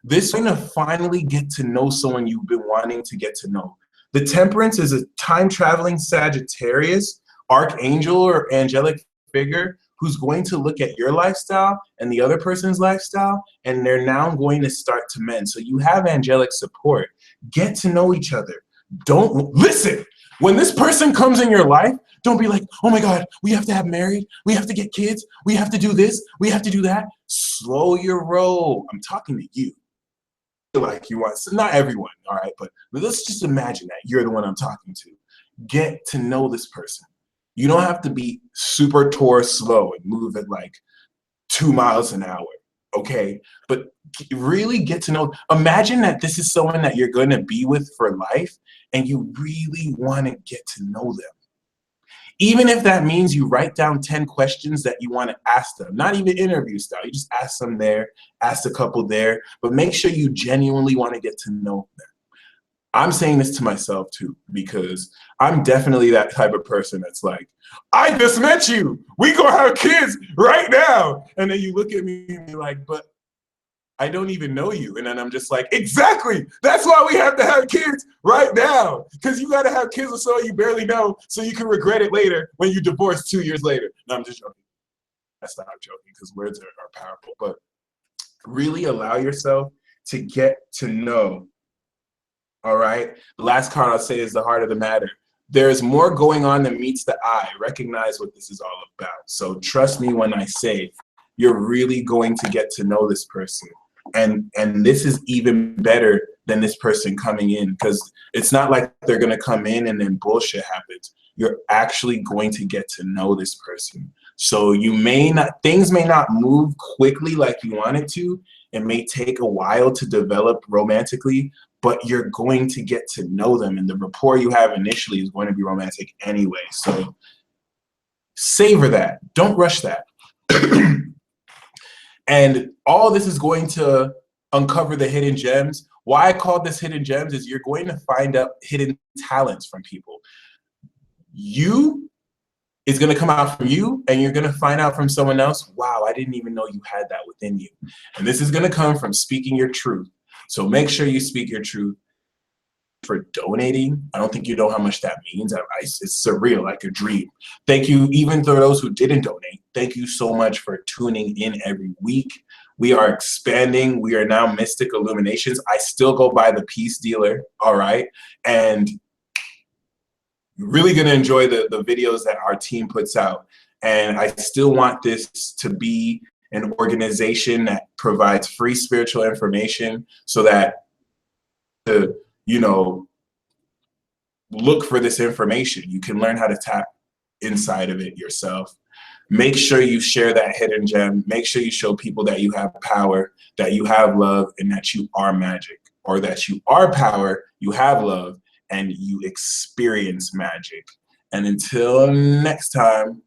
This is going to finally get to know someone you've been wanting to get to know. The Temperance is a time-traveling Sagittarius, archangel or angelic figure who's going to look at your lifestyle and the other person's lifestyle, and they're now going to start to mend. So you have angelic support. Get to know each other. Don't listen. When this person comes in your life, don't be like, oh my God, we have to have married, we have to get kids, we have to do this, we have to do that. Slow your roll. I'm talking to you. Like you want, so not everyone, all right, but let's just imagine that you're the one I'm talking to. Get to know this person. You don't have to be super Taurus slow and move at like 2 miles an hour, okay? But really get to know. Imagine that this is someone that you're going to be with for life, and you really want to get to know them. Even if that means you write down 10 questions that you want to ask them, not even interview style, you just ask them there, ask a couple there, but make sure you genuinely want to get to know them. I'm saying this to myself too, because I'm definitely that type of person that's like, I just met you, we gonna have kids right now. And then you look at me and be like, but I don't even know you. And then I'm just like, exactly. That's why we have to have kids right now. Because you got to have kids with someone you barely know so you can regret it later when you divorce 2 years later. No, I'm just joking. That's not joking because words are powerful. But really allow yourself to get to know. All right. The last card I'll say is the heart of the matter. There's more going on than meets the eye. Recognize what this is all about. So trust me when I say you're really going to get to know this person. And this is even better than this person coming in, because it's not like they're going to come in and then bullshit happens. You're actually going to get to know this person. So things may not move quickly like you want it to. It may take a while to develop romantically, but you're going to get to know them. And the rapport you have initially is going to be romantic anyway. So savor that. Don't rush that. And all this is going to uncover the hidden gems. Why I call this hidden gems is you're going to find out hidden talents from people. You is going to come out from you, and you're going to find out from someone else, wow, I didn't even know you had that within you. And this is going to come from speaking your truth. So make sure you speak your truth. For donating, I don't think you know how much that means. It's surreal, like a dream. Thank you, even for those who didn't donate. Thank you so much for tuning in every week. We are expanding. We are now Mystic Illuminations. I still go by the Peace Dealer, all right? And you're really gonna enjoy the videos that our team puts out. And I still want this to be an organization that provides free spiritual information so that look for this information. You can learn how to tap inside of it yourself. Make sure you share that hidden gem. Make sure you show people that you have power, that you have love, and that you are magic, or that you are power, you have love, and you experience magic. And until next time,